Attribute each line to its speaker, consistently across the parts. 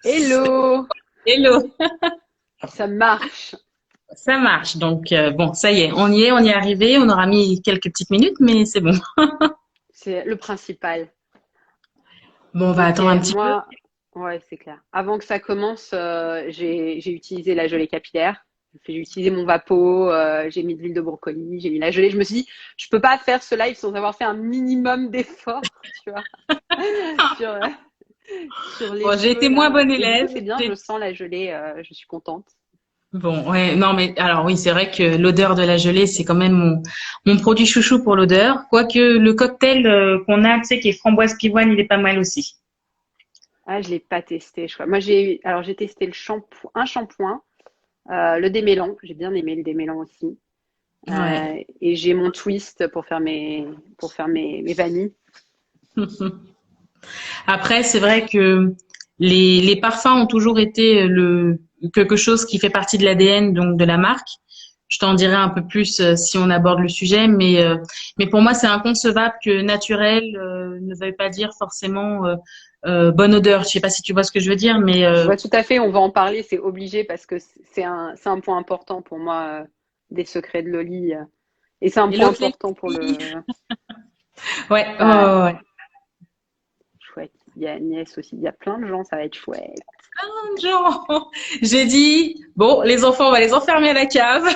Speaker 1: Hello,
Speaker 2: Hello,
Speaker 1: ça marche.
Speaker 2: ça marche. Donc, bon, ça y est, on y est arrivé. On aura mis quelques petites minutes, mais c'est bon.
Speaker 1: C'est le principal.
Speaker 2: Bon, on va
Speaker 1: Ok,
Speaker 2: attendre un petit peu.
Speaker 1: moi, ouais, c'est clair. Avant que ça commence, j'ai utilisé la gelée capillaire. J'ai utilisé mon Vapo, j'ai mis de l'huile de brocoli, j'ai mis la gelée. Je me suis dit, je peux pas faire ce live sans avoir fait un minimum d'effort, tu vois, sur, sur les
Speaker 2: Bon, j'ai
Speaker 1: cheveux
Speaker 2: été moins
Speaker 1: là.
Speaker 2: bonne
Speaker 1: Et du coup,
Speaker 2: élève.
Speaker 1: c'est bien, je sens la gelée, je suis contente.
Speaker 2: Bon, ouais, non, mais alors oui, c'est vrai que l'odeur de la gelée, c'est quand même mon produit chouchou pour l'odeur. Quoique le cocktail qu'on a, tu sais, qui est framboise pivoine, il est pas mal aussi.
Speaker 1: Ah, je l'ai pas testé, je crois. Moi, alors j'ai testé un shampoing, le démêlant. J'ai bien aimé le démêlant aussi.
Speaker 2: Ouais.
Speaker 1: Et j'ai mon twist pour faire mes vanilles.
Speaker 2: Après, c'est vrai que les parfums ont toujours été quelque chose qui fait partie de l'ADN donc de la marque. Je t'en dirai un peu plus si on aborde le sujet, mais pour moi, c'est inconcevable que naturel ne veuille pas dire forcément bonne odeur. Je sais pas si tu vois ce que je veux dire, mais
Speaker 1: Je vois tout à fait, on va en parler, c'est obligé parce que c'est un point important pour moi, des secrets de Loli. Et c'est un point
Speaker 2: hello
Speaker 1: important pour
Speaker 2: Clémy.
Speaker 1: le.
Speaker 2: Ouais, ouais,
Speaker 1: Bah,
Speaker 2: ouais, ouais.
Speaker 1: chouette. Il y a Agnès aussi, il y a plein de gens, ça va être chouette.
Speaker 2: Genre, j'ai dit bon, les enfants, on va les enfermer à la cave.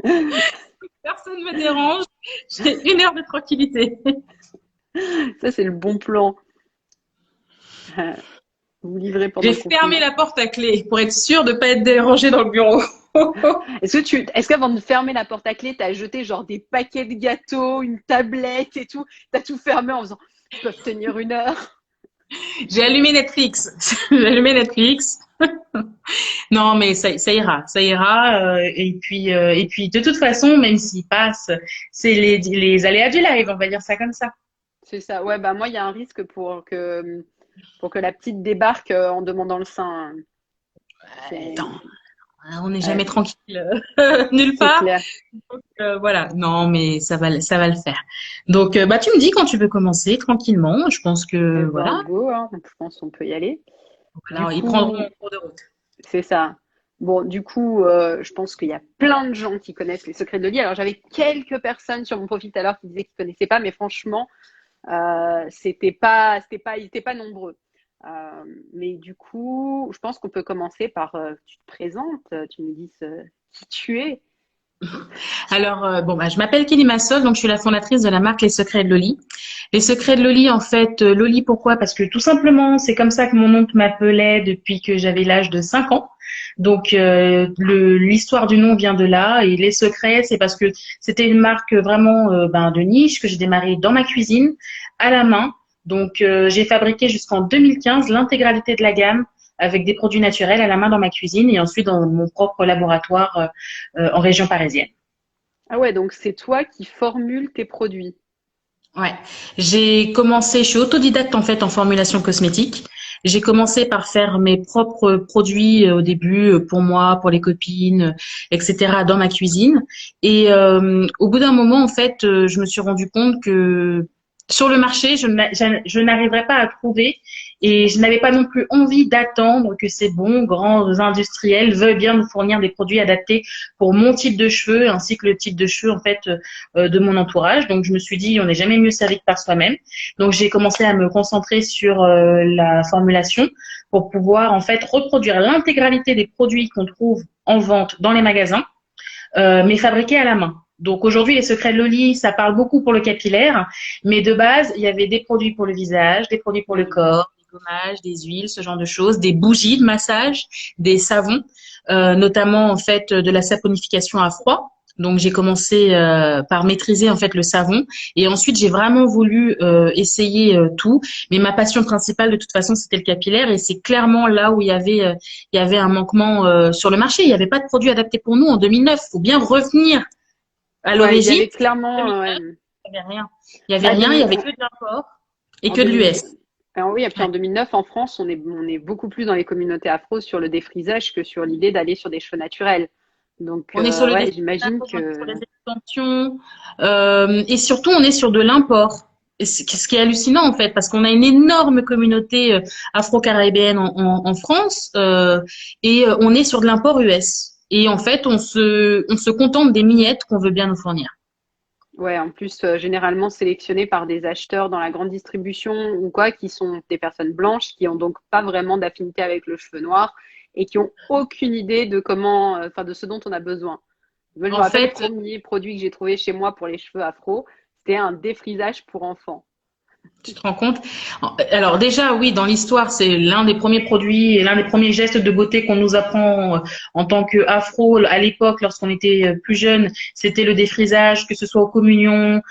Speaker 2: Personne ne me dérange. J'ai 1 heure de tranquillité.
Speaker 1: Ça, c'est le bon plan. Vous livrez pendant
Speaker 2: J'ai
Speaker 1: le
Speaker 2: fermé
Speaker 1: confinement.
Speaker 2: la porte à clé pour être sûre de pas être dérangée dans le bureau.
Speaker 1: Est-ce qu'avant de fermer la porte à clé, t'as jeté genre des paquets de gâteaux, une tablette et tout? T'as tout fermé en faisant, ils peuvent tenir 1 heure.
Speaker 2: J'ai allumé Netflix. J'ai allumé Netflix. Non, mais ça ira, ça ira. Et puis, de toute façon, même s'il passe, c'est les aléas du live, on va dire ça comme ça.
Speaker 1: C'est ça. Ouais, bah moi, il y a un risque pour que la petite débarque en demandant le sein.
Speaker 2: Attends,
Speaker 1: C'est
Speaker 2: hein, on n'est jamais
Speaker 1: ouais,
Speaker 2: tranquille nulle
Speaker 1: c'est
Speaker 2: part.
Speaker 1: clair.
Speaker 2: Voilà, non, mais ça va le faire. Donc, bah, tu me dis quand tu veux commencer tranquillement. Je pense
Speaker 1: Eh
Speaker 2: que
Speaker 1: ben,
Speaker 2: voilà,
Speaker 1: go, hein. Je pense qu'on peut y aller. Du
Speaker 2: voilà, ils prendront en
Speaker 1: coup,
Speaker 2: cours de route.
Speaker 1: c'est ça. Bon, du coup, je pense qu'il y a plein de gens qui connaissent les secrets de Loli. Alors, j'avais quelques personnes sur mon profil tout à l'heure qui disaient qu'ils connaissaient pas, mais franchement, ils étaient pas nombreux. Mais du coup, je pense qu'on peut commencer par, tu te présentes, tu me dis qui tu es.
Speaker 2: Alors, bon, bah, je m'appelle Kelly Massol, donc je suis la fondatrice de la marque Les Secrets de Loli. Les Secrets de Loli, en fait, Loli, pourquoi? Parce que tout simplement, c'est comme ça que mon oncle m'appelait depuis que j'avais l'âge de 5 ans. Donc, l'histoire du nom vient de là. Et Les Secrets, c'est parce que c'était une marque vraiment ben, de niche que j'ai démarré dans ma cuisine, à la main. Donc, j'ai fabriqué jusqu'en 2015 l'intégralité de la gamme avec des produits naturels à la main dans ma cuisine et ensuite dans mon propre laboratoire en région parisienne.
Speaker 1: Ah ouais, donc c'est toi qui formules tes produits.
Speaker 2: Ouais, j'ai commencé, je suis autodidacte en fait en formulation cosmétique. J'ai commencé par faire mes propres produits au début pour moi, pour les copines, etc. dans ma cuisine. Et au bout d'un moment, en fait, je me suis rendu compte que sur le marché, je n'arriverais pas à trouver et je n'avais pas non plus envie d'attendre que ces bons grands industriels veuillent bien nous fournir des produits adaptés pour mon type de cheveux ainsi que le type de cheveux en fait de mon entourage. Donc je me suis dit, on n'est jamais mieux servi que par soi-même. Donc j'ai commencé à me concentrer sur la formulation pour pouvoir en fait reproduire l'intégralité des produits qu'on trouve en vente dans les magasins, mais fabriqués à la main. Donc aujourd'hui, les secrets de Loli, ça parle beaucoup pour le capillaire, mais de base, il y avait des produits pour le visage, des produits pour le
Speaker 1: Hmm.
Speaker 2: corps, des gommages, des huiles, ce genre de choses, des bougies de massage, des savons, notamment en fait de la saponification à froid. Donc j'ai commencé par maîtriser en fait le savon et ensuite j'ai vraiment voulu essayer tout. Mais ma passion principale de toute façon c'était le capillaire et c'est clairement là où il y avait un manquement sur le marché. Il n'y avait pas de produit adapté pour nous en 2009. Il faut bien revenir à
Speaker 1: Ouais, il y
Speaker 2: l'origine.
Speaker 1: avait clairement,
Speaker 2: 2009, il n'y avait rien. Il n'y avait
Speaker 1: bah,
Speaker 2: rien, il y avait que de l'import et
Speaker 1: en
Speaker 2: que de
Speaker 1: 2000,
Speaker 2: l'US.
Speaker 1: alors oui, et puis
Speaker 2: Ouais.
Speaker 1: en 2009, en France, on est beaucoup plus dans les communautés afro sur le défrisage que sur l'idée d'aller sur des cheveux naturels. Donc,
Speaker 2: On est sur le
Speaker 1: ouais,
Speaker 2: défrisage,
Speaker 1: j'imagine
Speaker 2: on est sur
Speaker 1: que,
Speaker 2: les extensions et surtout on est sur de l'import. ce qui est hallucinant en fait, parce qu'on a une énorme communauté afro-caribéenne en France et on est sur de l'import US. Et en fait, on se contente des miettes qu'on veut bien nous fournir.
Speaker 1: Ouais, en plus, généralement sélectionnés par des acheteurs dans la grande distribution ou quoi, qui sont des personnes blanches, qui ont donc pas vraiment d'affinité avec le cheveu noir et qui ont aucune idée de comment, enfin, de ce dont on a besoin. Moi, je me
Speaker 2: En
Speaker 1: rappelle le
Speaker 2: fait,
Speaker 1: premier produit que j'ai trouvé chez moi pour les cheveux afro, c'était un défrisage pour enfants.
Speaker 2: tu te rends compte? Alors déjà, oui, dans l'histoire, c'est l'un des premiers produits et l'un des premiers gestes de beauté qu'on nous apprend en tant qu'afro à l'époque, lorsqu'on était plus jeune, c'était le défrisage, que ce soit aux communions,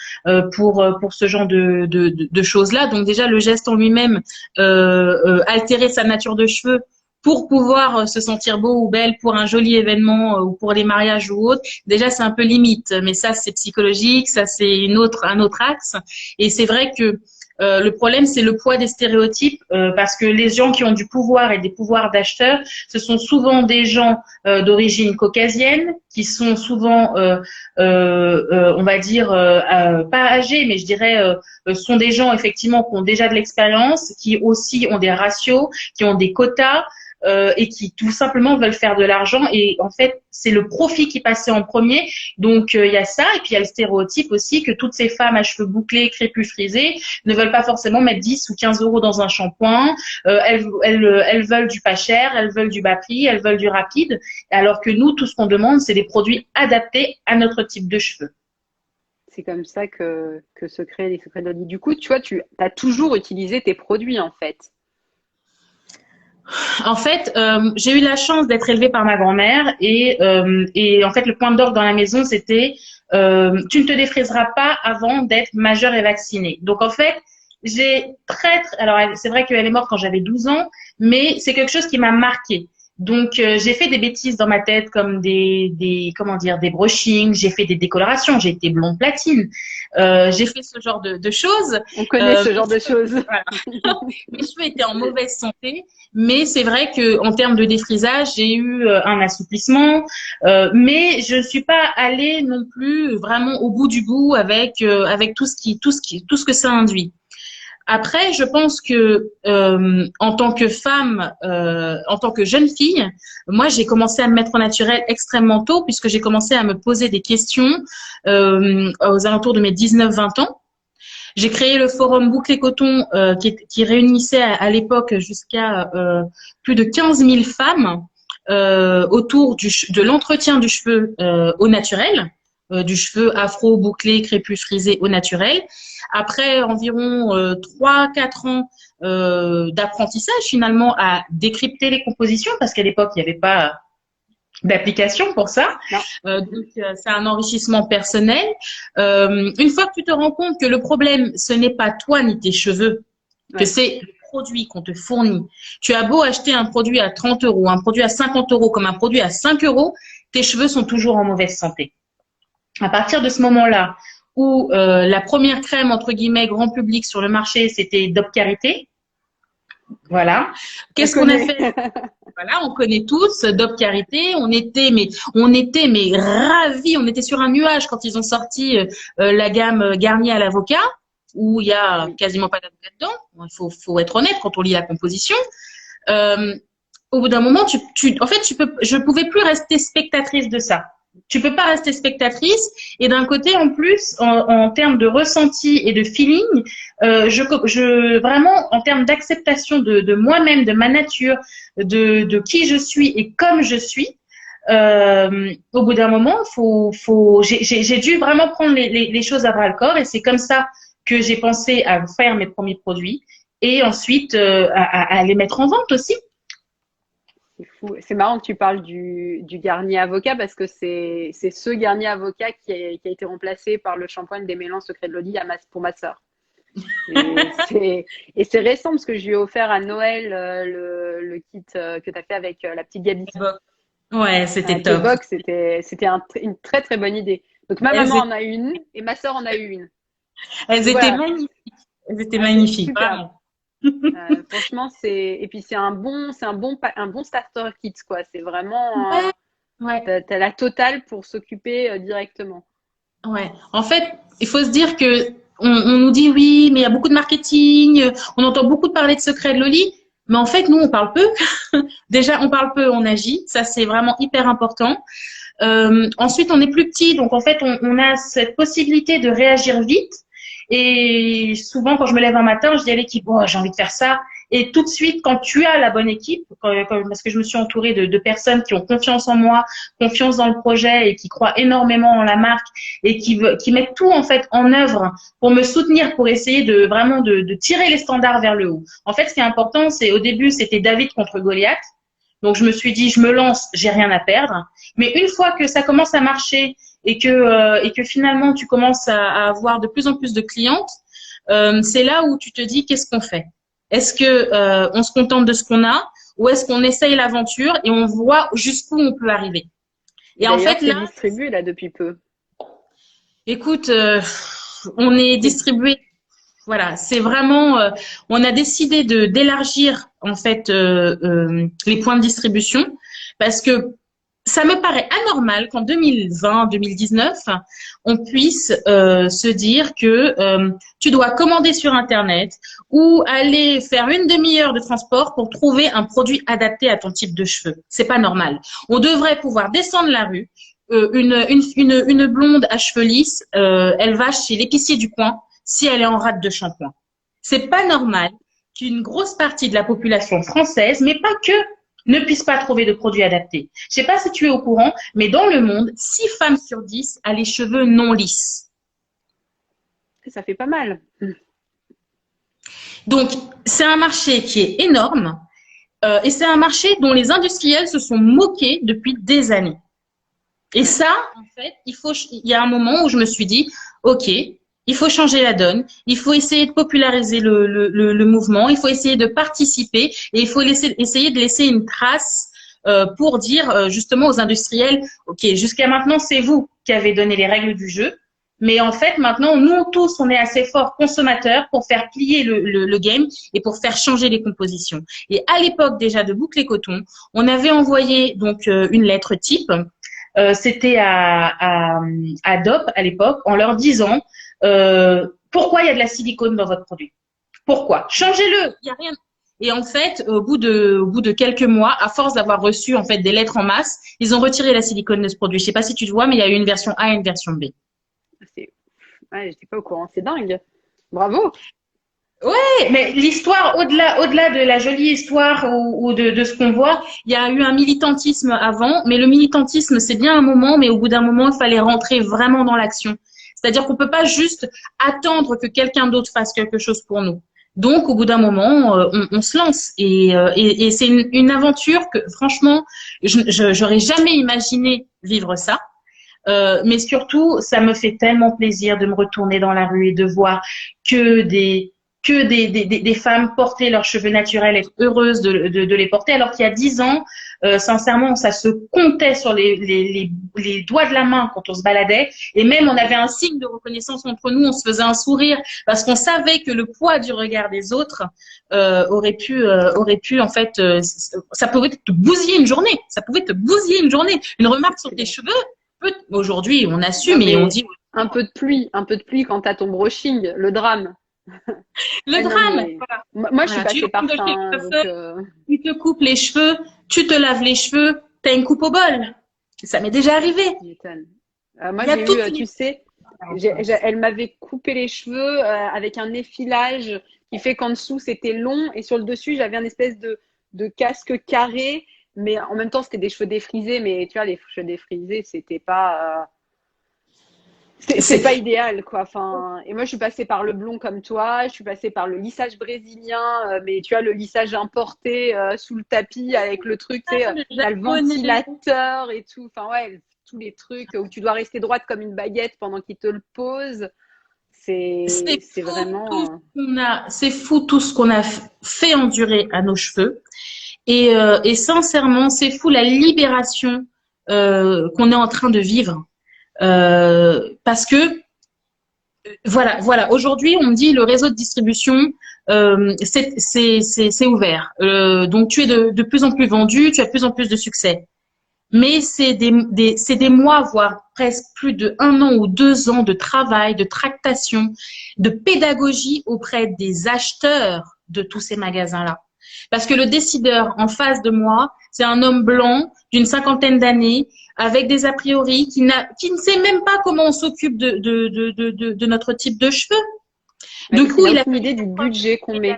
Speaker 2: pour ce genre de choses-là. Donc déjà, le geste en lui-même, altérer sa nature de cheveux pour pouvoir se sentir beau ou belle pour un joli événement ou pour les mariages ou autre, déjà c'est un peu limite. Mais ça, c'est psychologique, ça c'est un autre axe. Et c'est vrai que le problème, c'est le poids des stéréotypes, parce que les gens qui ont du pouvoir et des pouvoirs d'acheteurs, ce sont souvent des gens d'origine caucasienne, qui sont souvent, on va dire, pas âgés, mais je dirais, sont des gens effectivement qui ont déjà de l'expérience, qui aussi ont des ratios, qui ont des quotas. Et qui tout simplement veulent faire de l'argent et en fait c'est le profit qui passait en premier donc il y a ça et puis il y a le stéréotype aussi que toutes ces femmes à cheveux bouclés crépus frisés ne veulent pas forcément mettre 10 ou 15 euros dans un shampoing. Elles veulent du pas cher, elles veulent du bas prix, elles veulent du rapide. Alors que nous, tout ce qu'on demande, c'est des produits adaptés à notre type de cheveux.
Speaker 1: C'est comme ça que se créent les secrets d'Oli. Du coup, tu vois, tu as toujours utilisé tes produits, en fait.
Speaker 2: En fait, j'ai eu la chance d'être élevée par ma grand-mère et en fait, le point d'orgue dans la maison, c'était tu ne te défriseras pas avant d'être majeure et vaccinée. Donc en fait, alors c'est vrai qu'elle est morte quand j'avais 12 ans, mais c'est quelque chose qui m'a marquée. Donc j'ai fait des bêtises dans ma tête comme comment dire des brushings, j'ai fait des décolorations, j'ai été blonde platine, j'ai fait ce genre de choses.
Speaker 1: On connaît ce
Speaker 2: Mes
Speaker 1: genre de
Speaker 2: cheveux,
Speaker 1: choses.
Speaker 2: voilà. Mes cheveux étaient en mauvaise santé, mais c'est vrai que en termes de défrisage, j'ai eu un assouplissement, mais je ne suis pas allée non plus vraiment au bout du bout avec tout ce que ça induit. Après, je pense que en tant que femme, en tant que jeune fille, moi j'ai commencé à me mettre au naturel extrêmement tôt puisque j'ai commencé à me poser des questions aux alentours de mes 19-20 ans. J'ai créé le forum Boucle Coton qui réunissait à l'époque jusqu'à plus de 15 000 femmes autour de l'entretien du cheveu au naturel, du cheveu afro, bouclé, crépus, frisé au naturel. Après environ 3-4 ans d'apprentissage finalement à décrypter les compositions parce qu'à l'époque il n'y avait pas d'application pour ça.
Speaker 1: Non.
Speaker 2: C'est un enrichissement personnel. Une fois que tu te rends compte que le problème, ce n'est pas toi ni tes cheveux, que
Speaker 1: Ouais.
Speaker 2: c'est le produit qu'on te fournit. Tu as beau acheter un produit à 30 euros, un produit à 50 euros, comme un produit à 5 euros, tes cheveux sont toujours en mauvaise santé. À partir de ce moment-là, où la première crème, entre guillemets, grand public sur le marché, c'était Dop Karité. Voilà.
Speaker 1: On
Speaker 2: Qu'est-ce qu'on a
Speaker 1: connaît.
Speaker 2: fait? Voilà, on connaît tous Dop Karité. On était mais ravis. On était sur un nuage quand ils ont sorti la gamme Garnier à l'avocat, où il y a
Speaker 1: Oui.
Speaker 2: quasiment pas d'avocat dedans. Faut être honnête quand on lit la composition. Euh, Au bout d'un moment, en fait, je pouvais plus rester spectatrice de ça. Tu peux pas rester spectatrice. Et d'un côté, en plus, en termes de ressenti et de feeling, vraiment, en termes d'acceptation de moi-même, de ma nature, de qui je suis et comme je suis, au bout d'un moment, j'ai dû vraiment prendre les choses à bras le corps et c'est comme ça que j'ai pensé à faire mes premiers produits et ensuite à les mettre en vente aussi.
Speaker 1: C'est fou. C'est marrant que tu parles du Garnier avocat parce que c'est ce Garnier avocat qui a été remplacé par le shampoing démêlant Secret de Loli pour ma sœur. Et c'est récent parce que je lui ai offert à Noël le kit que tu as fait avec la petite Gabi.
Speaker 2: Ouais, c'était
Speaker 1: Avec le
Speaker 2: top.
Speaker 1: box, c'était une très très bonne idée. Donc ma
Speaker 2: Elles
Speaker 1: maman
Speaker 2: étaient,
Speaker 1: en a une et ma sœur en a eu une.
Speaker 2: elles
Speaker 1: Donc
Speaker 2: étaient
Speaker 1: voilà,
Speaker 2: magnifiques. Elles étaient
Speaker 1: ah, c'est
Speaker 2: magnifiques,
Speaker 1: superbe.
Speaker 2: vraiment.
Speaker 1: Franchement, et puis un bon starter kit quoi. C'est vraiment
Speaker 2: Ouais, ouais.
Speaker 1: t'as la totale pour s'occuper directement.
Speaker 2: Ouais. En fait, il faut se dire que on nous dit oui, mais il y a beaucoup de marketing, on entend beaucoup de parler de secrets de Loli, mais en fait, nous, on parle peu. Déjà, on parle peu, on agit. Ça, c'est vraiment hyper important. Ensuite, on est plus petit, donc en fait, on a cette possibilité de réagir vite. Et souvent, quand je me lève un matin, je dis à l'équipe, oh, j'ai envie de faire ça. Et tout de suite, quand tu as la bonne équipe, parce que je me suis entourée de personnes qui ont confiance en moi, confiance dans le projet et qui croient énormément en la marque et qui mettent tout en fait en œuvre pour me soutenir, pour essayer de vraiment de tirer les standards vers le haut. En fait, ce qui est important, c'est au début, c'était David contre Goliath. Donc, je me suis dit, je me lance, j'ai rien à perdre. Mais une fois que ça commence à marcher et que finalement, tu commences à avoir de plus en plus de clientes, c'est là où tu te dis, qu'est-ce qu'on fait? Est-ce que on se contente de ce qu'on a ou est-ce qu'on essaye l'aventure et on voit jusqu'où on peut arriver? Et en
Speaker 1: D'ailleurs,
Speaker 2: fait,
Speaker 1: c'est
Speaker 2: là,
Speaker 1: distribué là depuis peu.
Speaker 2: écoute, on est distribué. Voilà, c'est vraiment, on a décidé de d'élargir en fait les points de distribution parce que ça me paraît anormal qu'en 2020-2019, on puisse se dire que tu dois commander sur Internet ou aller faire une demi-heure de transport pour trouver un produit adapté à ton type de cheveux. C'est pas normal. On devrait pouvoir descendre la rue. Une blonde à cheveux lisses, elle va chez l'épicier du coin si elle est en rate de shampoing. C'est pas normal qu'une grosse partie de la population française, mais pas que, ne puisse pas trouver de produits adaptés. Je sais pas si tu es au courant, mais dans le monde, 6 femmes sur 10 a les cheveux non lisses.
Speaker 1: Ça fait pas mal.
Speaker 2: Donc, c'est un marché qui est énorme et c'est un marché dont les industriels se sont moqués depuis des années. Et ça, en fait, il y a un moment où je me suis dit, OK, il faut changer la donne, il faut essayer de populariser le mouvement, il faut essayer de participer et il faut essayer de laisser une trace pour dire justement aux industriels, OK, jusqu'à maintenant, c'est vous qui avez donné les règles du jeu, mais en fait, maintenant, nous tous, on est assez forts consommateurs pour faire plier le game et pour faire changer les compositions. Et à l'époque déjà de Boucle et Coton, on avait envoyé donc une lettre type. C'était à DOP à l'époque, en leur disant pourquoi il y a de la silicone dans votre produit. Pourquoi? Changez-le. Il y a rien. Et en fait, au bout de quelques mois, à force d'avoir reçu en fait des lettres en masse, ils ont retiré la silicone de ce produit. Je sais pas si tu le vois, mais il y a eu une version A et une version B.
Speaker 1: C'est... Ouais, j'étais pas au courant. C'est dingue. Bravo.
Speaker 2: Ouais, mais l'histoire, au-delà de la jolie histoire ou de ce qu'on voit, il y a eu un militantisme avant, mais le militantisme, c'est bien un moment, mais au bout d'un moment, il fallait rentrer vraiment dans l'action. C'est-à-dire qu'on peut pas juste attendre que quelqu'un d'autre fasse quelque chose pour nous. Donc, au bout d'un moment, on se lance. Et c'est une aventure que, franchement, j'aurais jamais imaginé vivre ça. Mais surtout, ça me fait tellement plaisir de me retourner dans la rue et de voir que des femmes porter leurs cheveux naturels, être heureuses de les porter, alors qu'il y a 10 ans, sincèrement, ça se comptait sur les doigts de la main quand on se baladait, et même on avait un signe de reconnaissance entre nous, on se faisait un sourire, parce qu'on savait que le poids du regard des autres aurait pu en fait, ça pouvait te bousiller une journée, une remarque sur tes cheveux. Aujourd'hui, on assume
Speaker 1: Non,
Speaker 2: et on
Speaker 1: mais
Speaker 2: dit
Speaker 1: un peu de pluie quand t'as ton brushing, le drame.
Speaker 2: le
Speaker 1: Ouais, non,
Speaker 2: drame.
Speaker 1: mais
Speaker 2: Voilà.
Speaker 1: moi, je suis
Speaker 2: Voilà, tu
Speaker 1: passée par
Speaker 2: rentres de
Speaker 1: ça,
Speaker 2: chez
Speaker 1: hein,
Speaker 2: le
Speaker 1: donc
Speaker 2: coiffeur, tu te coupes les cheveux, tu te laves les cheveux, t'as une coupe au bol. Ça m'est déjà arrivé.
Speaker 1: tu m'étonnes.
Speaker 2: Il
Speaker 1: Moi,
Speaker 2: y a
Speaker 1: j'ai eu,
Speaker 2: toute une
Speaker 1: tu sais,
Speaker 2: histoire.
Speaker 1: elle m'avait coupé les cheveux avec un effilage qui fait qu'en dessous, c'était long et sur le dessus, j'avais un espèce de casque carré, mais en même temps, c'était des cheveux défrisés, mais tu vois, les cheveux défrisés, c'était pas, c'est pas
Speaker 2: C'est
Speaker 1: idéal, quoi. Enfin, et moi, je suis passée par le blond comme toi, je suis passée par le lissage brésilien, mais tu vois, le lissage importé sous le tapis avec le truc, tu sais,
Speaker 2: le
Speaker 1: t'as le
Speaker 2: japonais.
Speaker 1: ventilateur et tout. Enfin, ouais, tous les trucs où tu dois rester droite comme une baguette pendant qu'il te le pose.
Speaker 2: C'est
Speaker 1: C'est
Speaker 2: fou tout ce
Speaker 1: vraiment.
Speaker 2: qu'on a, c'est fou tout ce qu'on a fait endurer à nos cheveux. Et sincèrement, c'est fou la libération qu'on est en train de vivre. Parce que voilà. Aujourd'hui, on me dit le réseau de distribution, c'est ouvert. Donc, tu es de plus en plus vendu, tu as de plus en plus de succès. mais c'est des mois, voire presque plus de 1 an ou 2 ans de travail, de tractation, de pédagogie auprès des acheteurs de tous ces magasins-là. Parce que le décideur en face de moi, c'est un homme blanc d'une 50aine d'années, avec des a priori, qui ne sait même pas comment on s'occupe de notre type de cheveux.
Speaker 1: Ouais,
Speaker 2: Du
Speaker 1: parce qu'il
Speaker 2: coup,
Speaker 1: a
Speaker 2: il a
Speaker 1: aucune
Speaker 2: fait
Speaker 1: idée du budget qu'on met.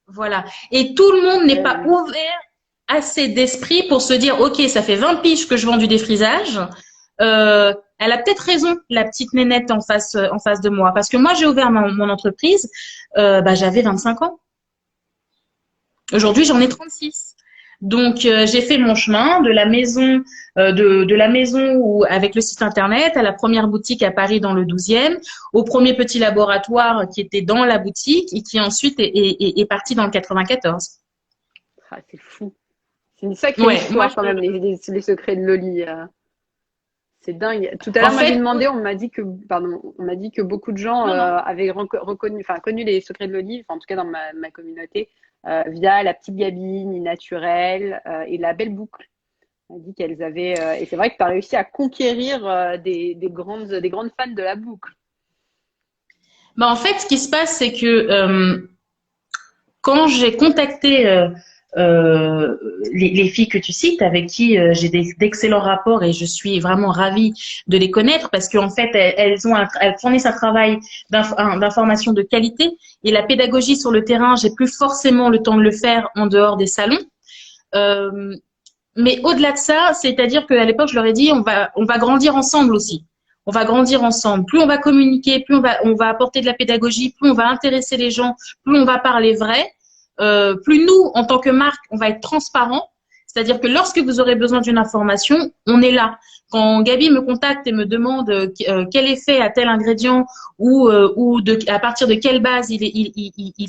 Speaker 2: voilà. Et tout le monde n'est pas
Speaker 1: Ouais.
Speaker 2: ouvert assez d'esprit pour se dire, OK, ça fait 20 piges que je vends du défrisage. Elle a peut-être raison, la petite nénette en face de moi. Parce que moi, j'ai ouvert mon entreprise, j'avais 25 ans. Aujourd'hui, j'en ai 36. Donc, j'ai fait mon chemin de la maison, de la maison où, avec le site internet, à la première boutique à Paris dans le 12e, au premier petit laboratoire qui était dans la boutique et qui ensuite est parti dans le 94.
Speaker 1: Ah, c'est fou. C'est une sacrée
Speaker 2: Ouais, moi,
Speaker 1: histoire quand même, les secrets de Loli. C'est dingue. Tout à
Speaker 2: en
Speaker 1: l'heure, moi, j'ai
Speaker 2: fait,
Speaker 1: demandé, on m'a dit que, pardon, on m'a dit que beaucoup de gens
Speaker 2: non, non.
Speaker 1: avaient reconnu, enfin, connu les secrets de Loli, enfin, en tout cas dans ma communauté, via la petite Gabine, Naturelle et la Belle Boucle. On m'a dit qu'elles avaient, et c'est vrai que tu as réussi à conquérir des grandes fans de la boucle.
Speaker 2: En fait, ce qui se passe, c'est que quand j'ai contacté euh, les filles que tu cites, avec qui j'ai d'excellents rapports et je suis vraiment ravie de les connaître parce qu'en fait, elles fournissent un travail d'information de qualité et la pédagogie sur le terrain, j'ai plus forcément le temps de le faire en dehors des salons. Euh, mais au-delà de ça, c'est-à-dire qu'à l'époque, je leur ai dit, on va grandir ensemble aussi. On va grandir ensemble. Plus on va communiquer, plus on va apporter de la pédagogie, plus on va intéresser les gens, plus on va parler vrai, plus nous, en tant que marque, on va être transparent. C'est-à-dire que lorsque vous aurez besoin d'une information, on est là. Quand Gabi me contacte et me demande quel effet a tel ingrédient ou à partir de quelle base il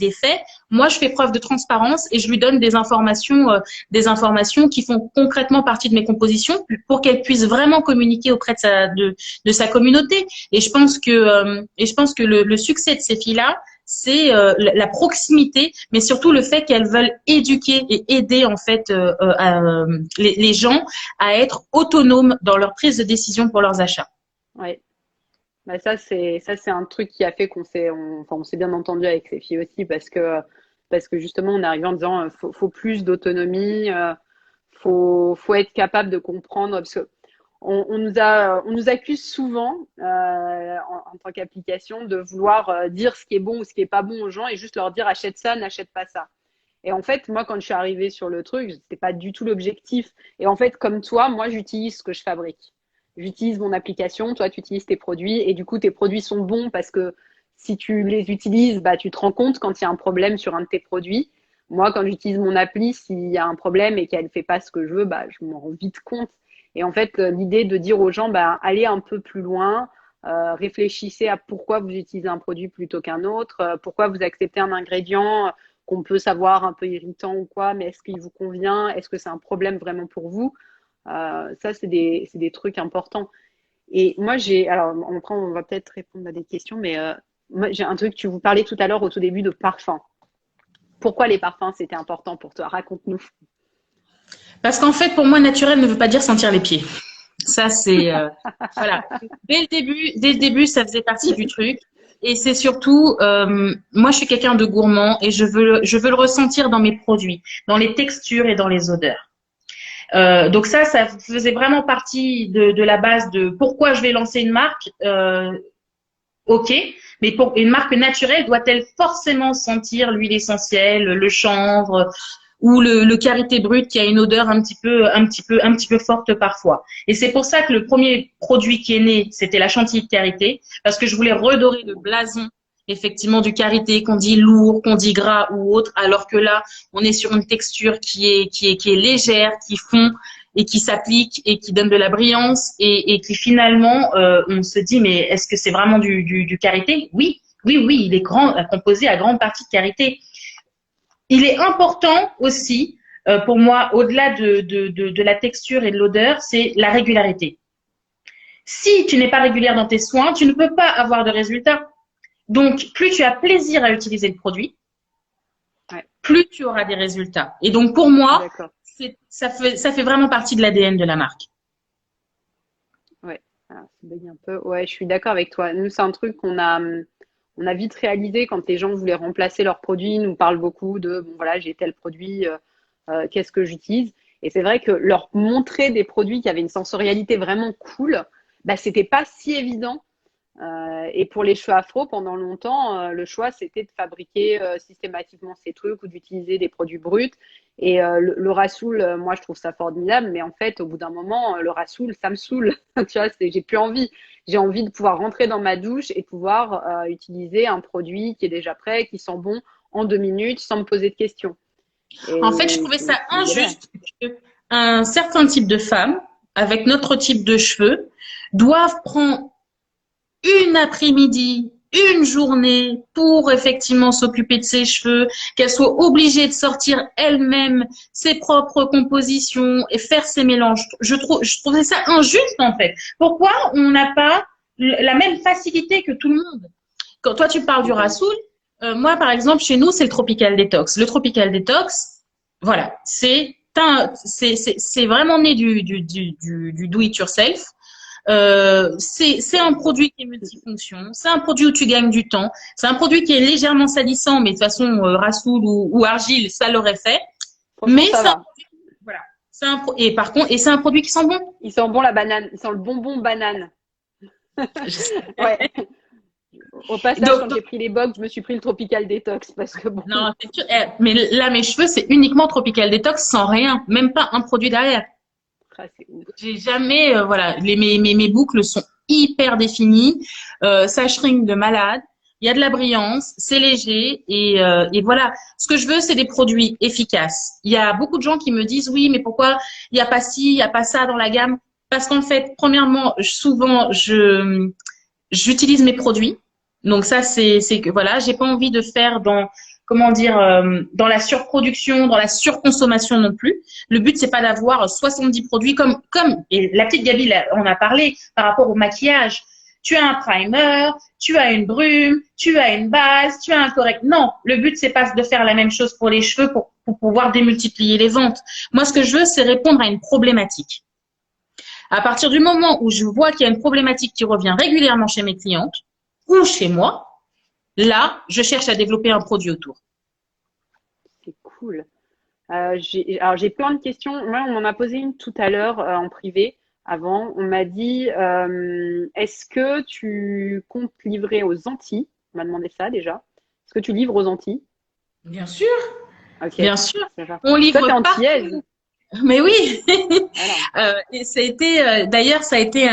Speaker 2: est fait, moi, je fais preuve de transparence et je lui donne des informations qui font concrètement partie de mes compositions pour qu'elle puisse vraiment communiquer auprès de sa communauté. Et je pense que le succès de ces filles-là, c'est la proximité, mais surtout le fait qu'elles veulent éduquer et aider en fait les gens à être autonomes dans leur prise de décision pour leurs achats.
Speaker 1: Ouais. Bah, ça c'est un truc qui a fait enfin, on s'est bien entendu avec ces filles aussi parce que justement on est arrivé en disant faut plus d'autonomie, faut être capable de comprendre parce que on nous accuse souvent en tant qu'application de vouloir dire ce qui est bon ou ce qui est pas bon aux gens et juste leur dire achète ça, n'achète pas ça. Et en fait, moi, quand je suis arrivée sur le truc, c'était pas du tout l'objectif. Et en fait, comme toi, moi, j'utilise ce que je fabrique. J'utilise mon application, toi, tu utilises tes produits, et du coup, tes produits sont bons parce que si tu les utilises, bah, tu te rends compte quand il y a un problème sur un de tes produits. Moi, quand j'utilise mon appli, s'il y a un problème et qu'elle fait pas ce que je veux, bah, je m'en rends vite compte. Et en fait, l'idée de dire aux gens, bah, allez un peu plus loin, réfléchissez à pourquoi vous utilisez un produit plutôt qu'un autre, pourquoi vous acceptez un ingrédient qu'on peut savoir un peu irritant ou quoi, mais est-ce qu'il vous convient? Est-ce que c'est un problème vraiment pour vous? Ça, c'est des trucs importants. Et moi, alors, on va peut-être répondre à des questions, mais moi, j'ai un truc, tu vous parlais tout à l'heure au tout début de parfum. Pourquoi les parfums, c'était important pour toi? Raconte-nous.
Speaker 2: Parce qu'en fait, pour moi, naturel ne veut pas dire sentir les pieds. Ça, c'est voilà. Dès le début, ça faisait partie du truc. Et c'est surtout, moi, je suis quelqu'un de gourmand et je veux le ressentir dans mes produits, dans les textures et dans les odeurs. Donc ça faisait vraiment partie de la base de pourquoi je vais lancer une marque. Ok, mais pour une marque naturelle, doit-elle forcément sentir l'huile essentielle, le chanvre ou le karité brut qui a une odeur un petit peu forte parfois. Et c'est pour ça que le premier produit qui est né, c'était la chantilly de karité, parce que je voulais redorer le blason effectivement du karité, qu'on dit lourd, qu'on dit gras ou autre, alors que là, on est sur une texture qui est légère, qui fond et qui s'applique et qui donne de la brillance et qui finalement, on se dit, mais est-ce que c'est vraiment du karité? Oui, oui, il est composé à grande partie de karité. Il est important aussi, pour moi, au-delà de la texture et de l'odeur, c'est la régularité. Si tu n'es pas régulière dans tes soins, tu ne peux pas avoir de résultats. Donc, plus tu as plaisir à utiliser le produit, plus tu auras des résultats. Et donc, pour moi,
Speaker 1: D'accord.
Speaker 2: ça fait vraiment partie de l'ADN de la marque.
Speaker 1: Ouais. Alors, ça bug un peu. Ouais, je suis d'accord avec toi. Nous, c'est un truc on a vite réalisé quand les gens voulaient remplacer leurs produits, ils nous parlent beaucoup de, bon voilà, j'ai tel produit, qu'est-ce que j'utilise? Et c'est vrai que leur montrer des produits qui avaient une sensorialité vraiment cool, bah, c'était pas si évident. Et pour les cheveux afro, pendant longtemps, le choix, c'était de fabriquer systématiquement ces trucs ou d'utiliser des produits bruts. Et le rassoul, moi, je trouve ça formidable, mais en fait, au bout d'un moment, le rassoul, ça me saoule. Tu vois, j'ai plus envie. J'ai envie de pouvoir rentrer dans ma douche et pouvoir utiliser un produit qui est déjà prêt, qui sent bon en 2 minutes, sans me poser de questions.
Speaker 2: En fait, je
Speaker 1: Et
Speaker 2: trouvais ça
Speaker 1: c'est une galère.
Speaker 2: injuste qu'un certain type de femme, avec notre type de cheveux, doivent prendre une après-midi, une journée pour effectivement s'occuper de ses cheveux, qu'elle soit obligée de sortir elle-même ses propres compositions et faire ses mélanges. Je trouvais ça injuste en fait. Pourquoi on n'a pas la même facilité que tout le monde? Quand toi tu parles du
Speaker 1: Mhm.
Speaker 2: rassoul, moi par exemple chez nous c'est le Tropical Detox. Le Tropical Detox, voilà, c'est vraiment né du do it yourself. C'est un produit qui est multifonction, c'est un produit où tu gagnes du temps, c'est un produit qui est légèrement salissant, mais de toute façon, Rassoul ou Argile, ça l'aurait fait.
Speaker 1: Franchement,
Speaker 2: Mais
Speaker 1: ça va.
Speaker 2: voilà, et par contre, et c'est un produit qui sent bon.
Speaker 1: Il sent bon la banane. Il sent le bonbon banane. Ouais. Au passage,
Speaker 2: Donc,
Speaker 1: quand j'ai pris les box, je me suis pris le Tropical Detox parce que bon,
Speaker 2: non, c'est sûr. Mais là, mes cheveux, c'est uniquement Tropical Detox sans rien, même pas un produit derrière.
Speaker 1: ah, c'est ouf.
Speaker 2: J'ai jamais, voilà, mes boucles sont hyper définies, ça shrink de malade, il y a de la brillance, c'est léger et voilà. Ce que je veux, c'est des produits efficaces. Il y a beaucoup de gens qui me disent oui, mais pourquoi il n'y a pas ci, il n'y a pas ça dans la gamme? Parce qu'en fait, premièrement, souvent, j'utilise mes produits. Donc ça, c'est que voilà, j'ai pas envie de faire dans comment dire dans la surproduction, dans la surconsommation non plus. Le but c'est pas d'avoir 70 produits comme et la petite Gabi on a parlé par rapport au maquillage. Tu as un primer, tu as une brume, tu as une base, tu as un correct. Non, le but c'est pas de faire la même chose pour les cheveux pour pouvoir démultiplier les ventes. Moi, ce que je veux, c'est répondre à une problématique. À partir du moment où je vois qu'il y a une problématique qui revient régulièrement chez mes clientes ou chez moi, là, je cherche à développer un produit autour.
Speaker 1: C'est cool. Alors j'ai plein de questions. Moi, on m'en a posé une tout à l'heure en privé. Avant, on m'a dit est-ce que tu comptes livrer aux Antilles? On m'a demandé ça déjà. Est-ce que tu livres aux Antilles?
Speaker 2: Bien sûr,
Speaker 1: Ok.
Speaker 2: bien sûr.
Speaker 1: D'accord.
Speaker 2: On
Speaker 1: Toi, t'es
Speaker 2: livre
Speaker 1: antillaise.
Speaker 2: partout. Mais oui.
Speaker 1: Voilà.
Speaker 2: Et ça a été, d'ailleurs, ça a été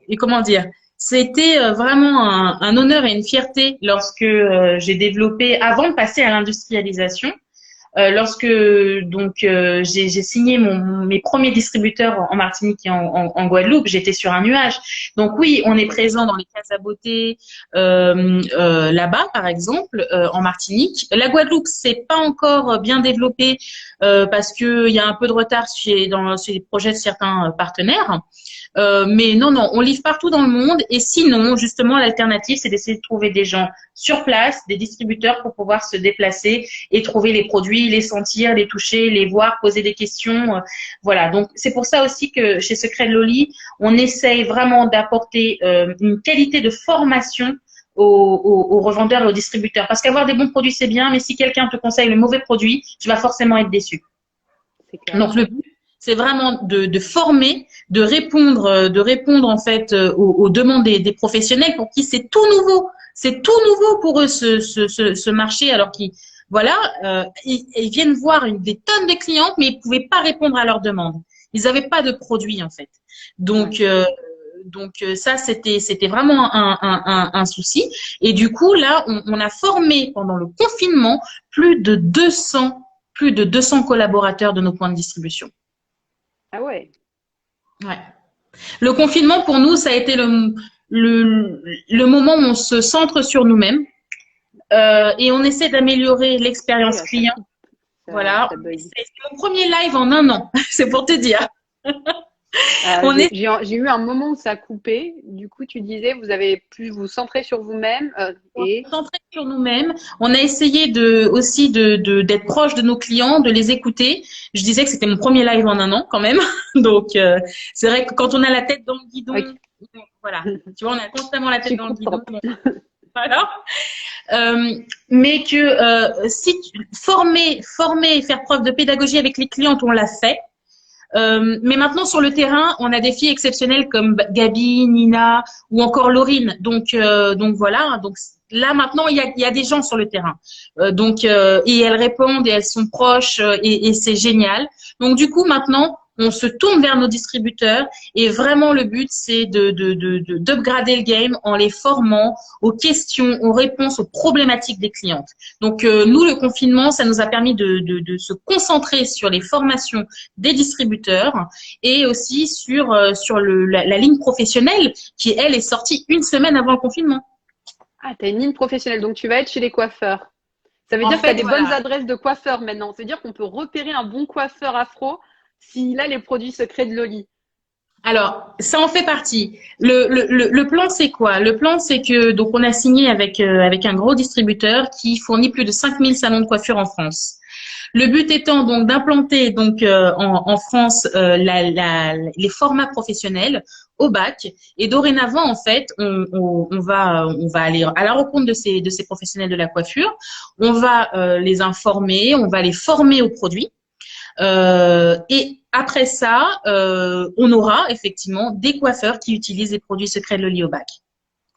Speaker 2: et comment dire, c'était vraiment un honneur et une fierté lorsque j'ai développé, avant de passer à l'industrialisation, lorsque donc j'ai signé mes premiers distributeurs en Martinique et en Guadeloupe, j'étais sur un nuage. Donc oui, on est présent dans les cases à beauté là-bas, par exemple, en Martinique. La Guadeloupe, c'est pas encore bien développé parce que il y a un peu de retard dans les projets de certains partenaires. Mais non, non, on livre partout dans le monde. Et sinon, justement, l'alternative, c'est d'essayer de trouver des gens sur place, des distributeurs pour pouvoir se déplacer et trouver les produits, les sentir, les toucher, les voir, poser des questions. Voilà. Donc, c'est pour ça aussi que chez Secret de Loli, on essaye vraiment d'apporter une qualité de formation aux revendeurs et aux distributeurs. Parce qu'avoir des bons produits, c'est bien, mais si quelqu'un te conseille le mauvais produit, tu vas forcément être déçu.
Speaker 1: C'est clair.
Speaker 2: Donc, le but, c'est vraiment de former, de répondre en fait aux demandes des professionnels pour qui c'est tout nouveau. C'est tout nouveau pour eux ce marché, alors qu'ils voilà, ils viennent voir des tonnes de clientes, mais ils pouvaient pas répondre à leurs demandes. Ils n'avaient pas de produits en fait. Donc
Speaker 1: Ouais.
Speaker 2: ça c'était vraiment un souci. Et du coup là, on a formé pendant le confinement plus de 200 collaborateurs de nos points de distribution.
Speaker 1: Ah ouais.
Speaker 2: Ouais. Le confinement, pour nous, ça a été le moment où on se centre sur nous-mêmes et on essaie d'améliorer l'expérience
Speaker 1: Oula, ça
Speaker 2: client.
Speaker 1: coupe.
Speaker 2: Voilà.
Speaker 1: Ça bug.
Speaker 2: C'est mon premier live en un an, c'est pour te dire. On est
Speaker 1: J'ai eu un moment où ça a coupé. Du coup, tu disais, vous avez pu vous centrer sur vous-même et
Speaker 2: concentrés sur nous-mêmes. On a essayé aussi d'être proche de nos clients, de les écouter. Je disais que c'était mon premier live en un an quand même. Donc, c'est vrai que quand on a la tête dans le guidon,
Speaker 1: ok,
Speaker 2: voilà. Tu vois, on a constamment la tête
Speaker 1: je
Speaker 2: dans le guidon.
Speaker 1: comprends.
Speaker 2: Donc, voilà. Mais que former et faire preuve de pédagogie avec les clientes, on l'a fait. Mais maintenant sur le terrain, on a des filles exceptionnelles comme Gabi, Nina ou encore Laurine. Donc voilà. Donc là maintenant, il y a des gens sur le terrain. Et elles répondent et elles sont proches et c'est génial. Donc du coup maintenant, on se tourne vers nos distributeurs et vraiment le but c'est d'upgrader le game en les formant aux questions, aux réponses, aux problématiques des clientes. Donc nous le confinement, ça nous a permis de se concentrer sur les formations des distributeurs et aussi sur la ligne professionnelle qui, elle, est sortie une semaine avant le confinement.
Speaker 1: Ah, tu as une ligne professionnelle, donc tu vas être chez les coiffeurs. Ça veut
Speaker 2: En
Speaker 1: dire que tu as
Speaker 2: fait,
Speaker 1: des bonnes
Speaker 2: voilà.
Speaker 1: adresses de coiffeurs maintenant. Ça veut dire qu'on peut repérer un bon coiffeur afro s'il a les produits secrets de Loli.
Speaker 2: Alors, ça en fait partie. Le plan, c'est quoi? Le plan, c'est que donc on a signé avec un gros distributeur qui fournit plus de 5000 salons de coiffure en France. Le but étant donc d'implanter donc en France les formats professionnels au bac et dorénavant en fait on va aller à la rencontre de ces professionnels de la coiffure, on va les informer, on va les former aux produits et après ça on aura effectivement des coiffeurs qui utilisent les produits secrets de Loli au bac.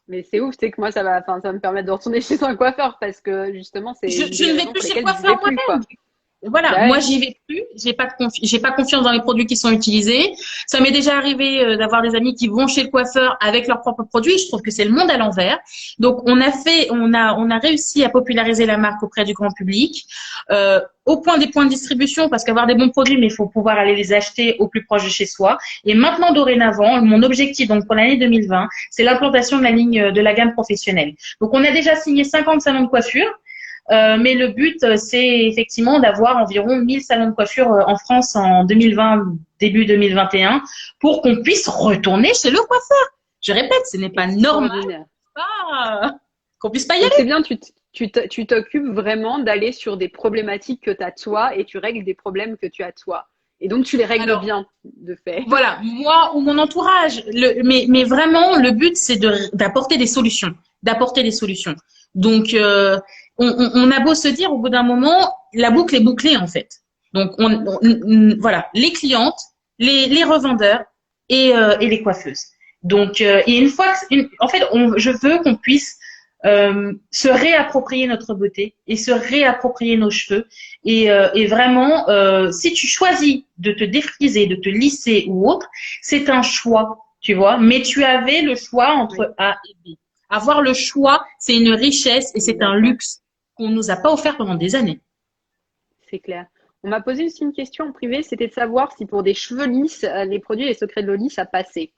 Speaker 1: Mais c'est ouf, c'est que moi, ça va me permettre de retourner chez un coiffeur parce que justement, c'est
Speaker 2: Je,
Speaker 1: une
Speaker 2: je
Speaker 1: des
Speaker 2: ne vais
Speaker 1: raisons
Speaker 2: plus
Speaker 1: pour
Speaker 2: chez le
Speaker 1: lesquelles j'y vais
Speaker 2: coiffeur
Speaker 1: plus,
Speaker 2: moi-même.
Speaker 1: quoi.
Speaker 2: Voilà,
Speaker 1: Bah
Speaker 2: moi
Speaker 1: ouais,
Speaker 2: j'y vais plus, j'ai pas confiance dans les produits qui sont utilisés. Ça m'est déjà arrivé d'avoir des amis qui vont chez le coiffeur avec leurs propres produits. Je trouve que c'est le monde à l'envers. Donc on a réussi à populariser la marque auprès du grand public, au point des points de distribution parce qu'avoir des bons produits, mais il faut pouvoir aller les acheter au plus proche de chez soi. Et maintenant dorénavant, mon objectif donc pour l'année 2020, c'est l'implantation de la ligne de la gamme professionnelle. Donc on a déjà signé 50 salons de coiffure. Mais le but, c'est effectivement d'avoir environ 1000 salons de coiffure en France en 2020, début 2021, pour qu'on puisse retourner chez le coiffeur. Je répète, ce n'est pas normal
Speaker 1: extraordinaire.
Speaker 2: qu'on puisse pas y
Speaker 1: Donc
Speaker 2: aller.
Speaker 1: c'est bien, tu t'occupes vraiment d'aller sur des problématiques que tu as toi et tu règles des problèmes que tu as toi. Et donc tu les règles
Speaker 2: Alors,
Speaker 1: bien, de fait.
Speaker 2: voilà, moi ou mon entourage. Mais vraiment, le but, c'est d'apporter des solutions. D'apporter des solutions. Donc, on a beau se dire, au bout d'un moment, la boucle est bouclée, en fait. Donc, voilà, les clientes, les revendeurs et les coiffeuses. Donc, et une fois en fait, je veux qu'on puisse se réapproprier notre beauté et se réapproprier nos cheveux. Et vraiment, si tu choisis de te défriser, de te lisser ou autre, c'est un choix, tu vois. Mais tu avais le choix
Speaker 1: Oui,
Speaker 2: entre A et B. Avoir le choix, c'est une richesse et c'est un
Speaker 1: d'accord,
Speaker 2: luxe qu'on nous a pas offert pendant des années.
Speaker 1: c'est clair. On m'a posé aussi une question en privé, c'était de savoir si pour des cheveux lisses, les produits Les Secrets de Loli, ça passait.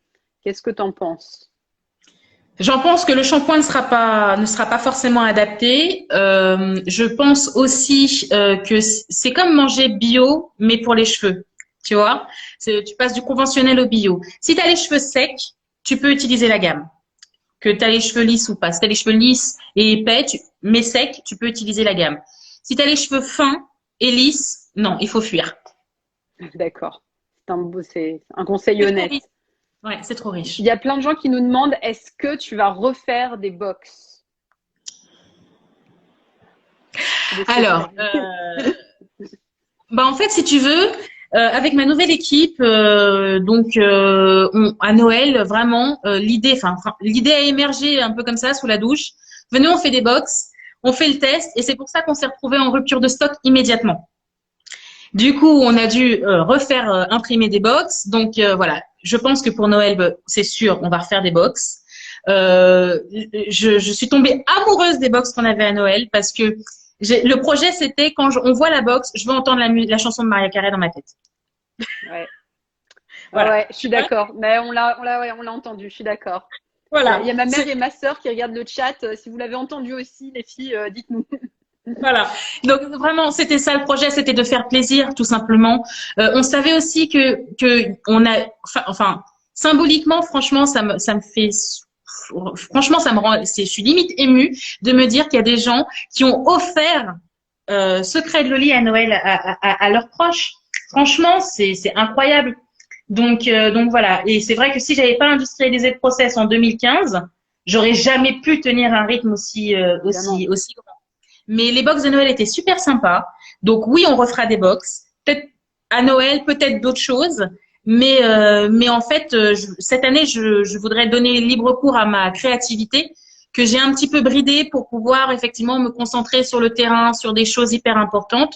Speaker 1: Qu'est-ce que tu en penses?
Speaker 2: J'en pense que le shampoing ne sera pas forcément adapté. Je pense aussi que c'est comme manger bio, mais pour les cheveux. Tu vois, tu passes du conventionnel au bio. Si tu as les cheveux secs, tu peux utiliser la gamme. Que tu as les cheveux lisses ou pas. Si tu as les cheveux lisses et épais, mais secs, tu peux utiliser la gamme. Si tu as les cheveux fins et lisses, non, il faut fuir.
Speaker 1: D'accord. C'est un conseil
Speaker 2: C'est trop riche.
Speaker 1: honnête.
Speaker 2: Ouais, c'est trop
Speaker 1: Il
Speaker 2: riche.
Speaker 1: y a plein de gens qui nous demandent est-ce que tu vas refaire des box de
Speaker 2: Alors,
Speaker 1: secrets?
Speaker 2: bah en fait, si tu veux, avec ma nouvelle équipe, à Noël, vraiment, l'idée a émergé un peu comme ça sous la douche. Venez, on fait des box, on fait le test, et c'est pour ça qu'on s'est retrouvé en rupture de stock immédiatement. Du coup, on a dû refaire imprimer des box. Donc voilà, je pense que pour Noël, bah, c'est sûr, on va refaire des box. Je suis tombée amoureuse des box qu'on avait à Noël parce que le projet, c'était quand on voit la box, je veux entendre la chanson de Maria Carey dans ma tête.
Speaker 1: Ouais. Ouais,
Speaker 2: Voilà.
Speaker 1: ouais, je suis d'accord. Mais ouais, on l'a entendu, je suis d'accord. Il y
Speaker 2: Voilà.
Speaker 1: a ma mère et ma sœur qui regardent le chat. Si vous l'avez entendu aussi, les filles, dites-nous.
Speaker 2: Voilà. Donc vraiment, c'était ça le projet, c'était de faire plaisir, tout simplement. On savait aussi que on a, enfin, symboliquement, franchement, ça me fait, franchement, ça me rend, je suis limite émue de me dire qu'il y a des gens qui ont offert Secret de Loli à Noël à leurs proches. Franchement, c'est incroyable. Donc voilà. Et c'est vrai que si j'avais pas industrialisé le process en 2015, j'aurais jamais pu tenir un rythme
Speaker 1: Évidemment.
Speaker 2: aussi grand. Mais les box de Noël étaient super sympas. Donc oui, on refera des box. Peut-être à Noël, peut-être d'autres choses. Mais en fait, cette année, je voudrais donner libre cours à ma créativité que j'ai un petit peu bridée pour pouvoir effectivement me concentrer sur le terrain, sur des choses hyper importantes.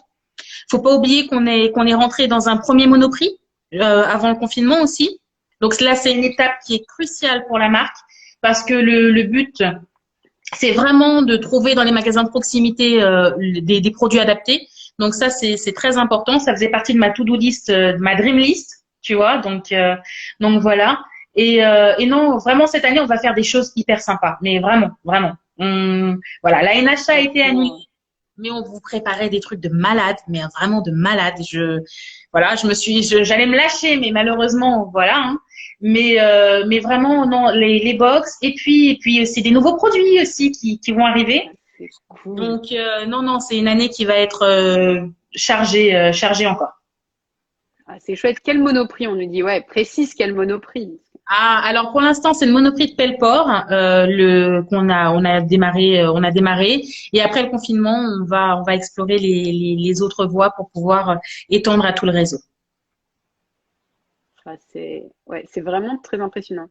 Speaker 2: Faut pas oublier qu'on est rentré dans un premier Monoprix avant le confinement aussi. Donc là, c'est une étape qui est cruciale pour la marque parce que le but, c'est vraiment de trouver dans les magasins de proximité des produits adaptés. Donc ça, c'est très important. Ça faisait partie de ma to-do list, de ma dream list, tu vois. Donc voilà. Et non, vraiment cette année, on va faire des choses hyper sympas. Mais vraiment, vraiment. Voilà, la NHA a été annulée,
Speaker 1: Franchement,
Speaker 2: mais on vous préparait des trucs de malade, mais vraiment de malade. Voilà, j'allais me lâcher, mais malheureusement, voilà. Hein. Mais vraiment, non, les box. Et puis, c'est des nouveaux produits aussi qui vont arriver.
Speaker 1: c'est cool.
Speaker 2: Donc, non, non, c'est une année qui va être chargée encore.
Speaker 1: Ah, c'est chouette. Quel Monoprix? On nous dit, ouais, précise quel Monoprix.
Speaker 2: Ah, alors pour l'instant, c'est le Monoprix de Pelleport, on a démarré. Et après le confinement, on va explorer les autres voies pour pouvoir étendre à tout le réseau.
Speaker 1: Ah, ouais, c'est vraiment très impressionnant.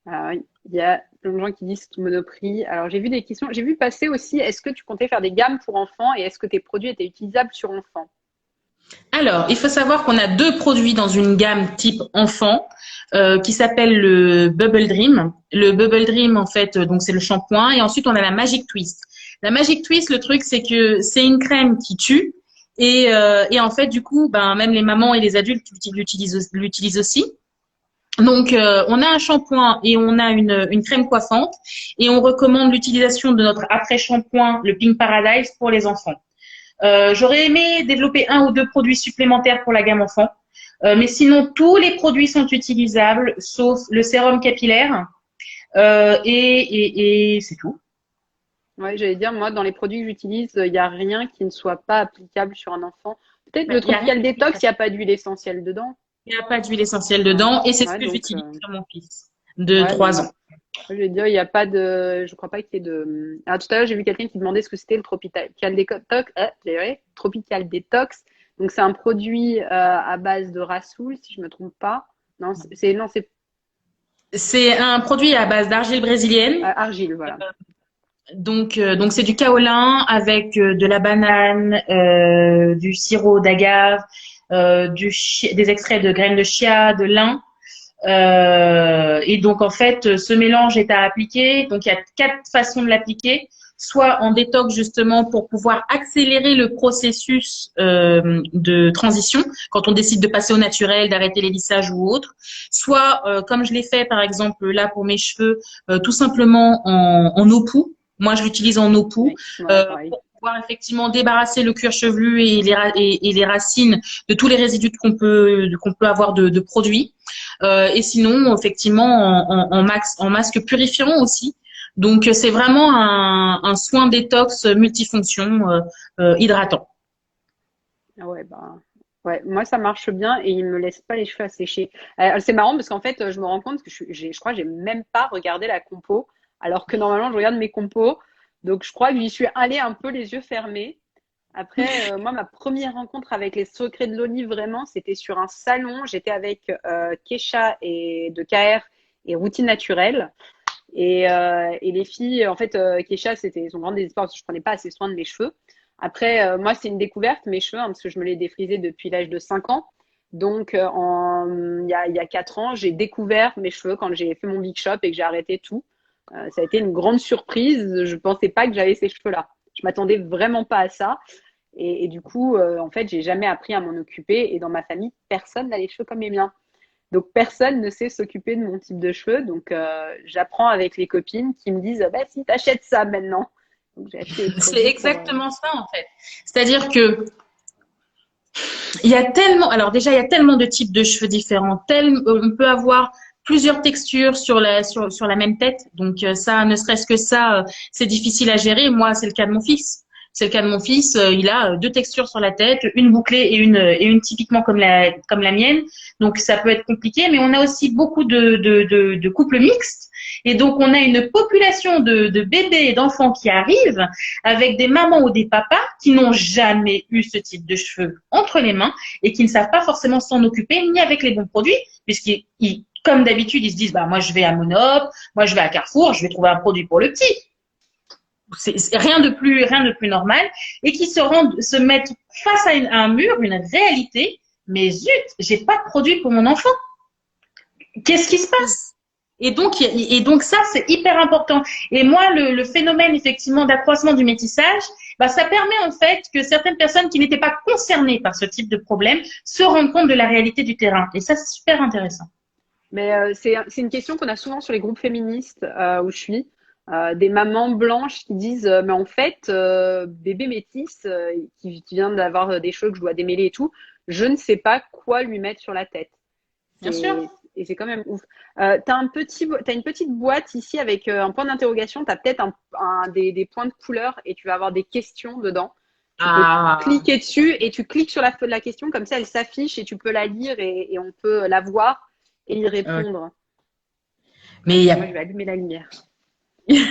Speaker 1: Oui, il y a plein de gens qui disent Monoprix. Alors, j'ai vu des questions. J'ai vu passer aussi, est-ce que tu comptais faire des gammes pour enfants et est-ce que tes produits étaient utilisables sur enfants?
Speaker 2: Alors, il faut savoir qu'on a deux produits dans une gamme type enfant qui s'appelle le Bubble Dream. Le Bubble Dream, en fait, donc c'est le shampoing. Et ensuite, on a la Magic Twist. La Magic Twist, le truc, c'est que c'est une crème qui tue. Et en fait, du coup, ben, même les mamans et les adultes l'utilisent aussi. Donc, on a un shampoing et on a une crème coiffante. Et on recommande l'utilisation de notre après-shampoing, le Pink Paradise, pour les enfants. J'aurais aimé développer un ou deux produits supplémentaires pour la gamme enfant. Mais sinon, tous les produits sont utilisables, sauf le sérum capillaire. Et c'est tout.
Speaker 1: Ouais, j'allais dire, moi, dans les produits que j'utilise, il n'y a rien qui ne soit pas applicable sur un enfant. Peut-être
Speaker 2: Ouais,
Speaker 1: le
Speaker 2: il n'y a rien
Speaker 1: Tropical
Speaker 2: qui
Speaker 1: Detox,
Speaker 2: est-
Speaker 1: il n'y a pas d'huile essentielle dedans.
Speaker 2: il y a pas d'huile essentielle
Speaker 1: Ouais,
Speaker 2: dedans. Et c'est ce
Speaker 1: ouais,
Speaker 2: que
Speaker 1: donc,
Speaker 2: j'utilise sur mon fils de
Speaker 1: ouais, donc
Speaker 2: 3
Speaker 1: moi,
Speaker 2: ans.
Speaker 1: je vais dire, il n'y a pas de, je crois pas qu'il y ait de. Ah, tout à l'heure, j'ai vu quelqu'un qui demandait ce que c'était le Tropical Detox. Tropical Detox. Donc, c'est un produit à base de rassoul, si je me trompe pas. Non, non, c'est
Speaker 2: C'est un produit à base d'argile brésilienne.
Speaker 1: argile, voilà.
Speaker 2: Donc c'est du kaolin avec de la banane, du sirop d'agave, des extraits de graines de chia, de lin. Et donc, en fait, ce mélange est à appliquer. Donc, il y a 4 façons de l'appliquer. Soit en détox, justement, pour pouvoir accélérer le processus de transition, quand on décide de passer au naturel, d'arrêter les lissages ou autre. Soit, comme je l'ai fait, par exemple, là, pour mes cheveux, tout simplement en eau poux. Moi, je l'utilise en eau poux
Speaker 1: Ouais, pareil.
Speaker 2: pour pouvoir effectivement débarrasser le cuir chevelu et les racines de tous les résidus qu'on peut avoir de produits. Et sinon, effectivement, en masque purifiant aussi. Donc, c'est vraiment un soin détox multifonction hydratant.
Speaker 1: Ah ouais, bah, ouais, moi ça marche bien et il me laisse pas les cheveux à sécher. C'est marrant parce qu'en fait, je me rends compte que je crois que j'ai même pas regardé la compo, alors que normalement je regarde mes compos. Donc je crois que j'y suis allée un peu les yeux fermés. Après, moi, ma première rencontre avec les secrets de l'olive, vraiment, c'était sur un salon. J'étais avec Kesha et de KR et Routine Naturelle. Et les filles, en fait, Kesha, c'était son grand désespoir parce que je prenais pas assez soin de mes cheveux. Après, moi, c'est une découverte, mes cheveux, hein, parce que je me les défrisais depuis l'âge de 5 ans. Donc, il y a 4 ans, j'ai découvert mes cheveux quand j'ai fait mon Big Shop et que j'ai arrêté tout. Ça a été une grande surprise. Je pensais pas que j'avais ces cheveux-là. Je m'attendais vraiment pas à ça. Et du coup, en fait, j'ai jamais appris à m'en occuper. Et dans ma famille, personne n'a les cheveux comme les miens. Donc, personne ne sait s'occuper de mon type de cheveux. Donc, j'apprends avec les copines qui me disent, bah, si, t'achètes ça maintenant. Donc, j'ai acheté des
Speaker 2: C'est
Speaker 1: produits pour.
Speaker 2: exactement ça, en fait. C'est-à-dire que il y a tellement, alors déjà, il y a tellement de types de cheveux différents. On peut avoir plusieurs textures sur la même tête. Donc ça, ne serait-ce que ça, c'est difficile à gérer. Moi, c'est le cas de mon fils. C'est le cas de mon fils. Il a deux textures sur la tête, une bouclée et une typiquement comme la mienne. Donc ça peut être compliqué. Mais on a aussi beaucoup de couples mixtes. Et donc on a une population de bébés et d'enfants qui arrivent avec des mamans ou des papas qui n'ont jamais eu ce type de cheveux entre les mains et qui ne savent pas forcément s'en occuper ni avec les bons produits, puisqu'ils, comme d'habitude, ils se disent, bah, moi, je vais à Monop, moi, je vais à Carrefour, je vais trouver un produit pour le petit. C'est rien de plus normal et qui se mettent face à un mur, une réalité. Mais zut, j'ai pas de produit pour mon enfant. Qu'est-ce qui se passe? Et donc ça, c'est hyper important. Et moi, le phénomène effectivement d'accroissement du métissage, bah, ça permet en fait que certaines personnes qui n'étaient pas concernées par ce type de problème se rendent compte de la réalité du terrain. Et ça, c'est super intéressant.
Speaker 1: Mais c'est une question qu'on a souvent sur les groupes féministes où je suis. Des mamans blanches qui disent mais en fait bébé métis qui vient d'avoir des cheveux que je dois démêler et tout, je ne sais pas quoi lui mettre sur la tête.
Speaker 2: Bien sûr.
Speaker 1: Et c'est quand même ouf. T'as une petite boîte ici avec un point d'interrogation. T'as peut-être des points de couleur et tu vas avoir des questions dedans. Tu peux
Speaker 2: Ah,
Speaker 1: cliquer dessus et tu cliques sur la question comme ça elle s'affiche et tu peux la lire et on peut la voir et y
Speaker 2: ok.
Speaker 1: répondre.
Speaker 2: Mais il y
Speaker 1: Attends, moi je
Speaker 2: a,
Speaker 1: vais allumer la lumière.
Speaker 2: il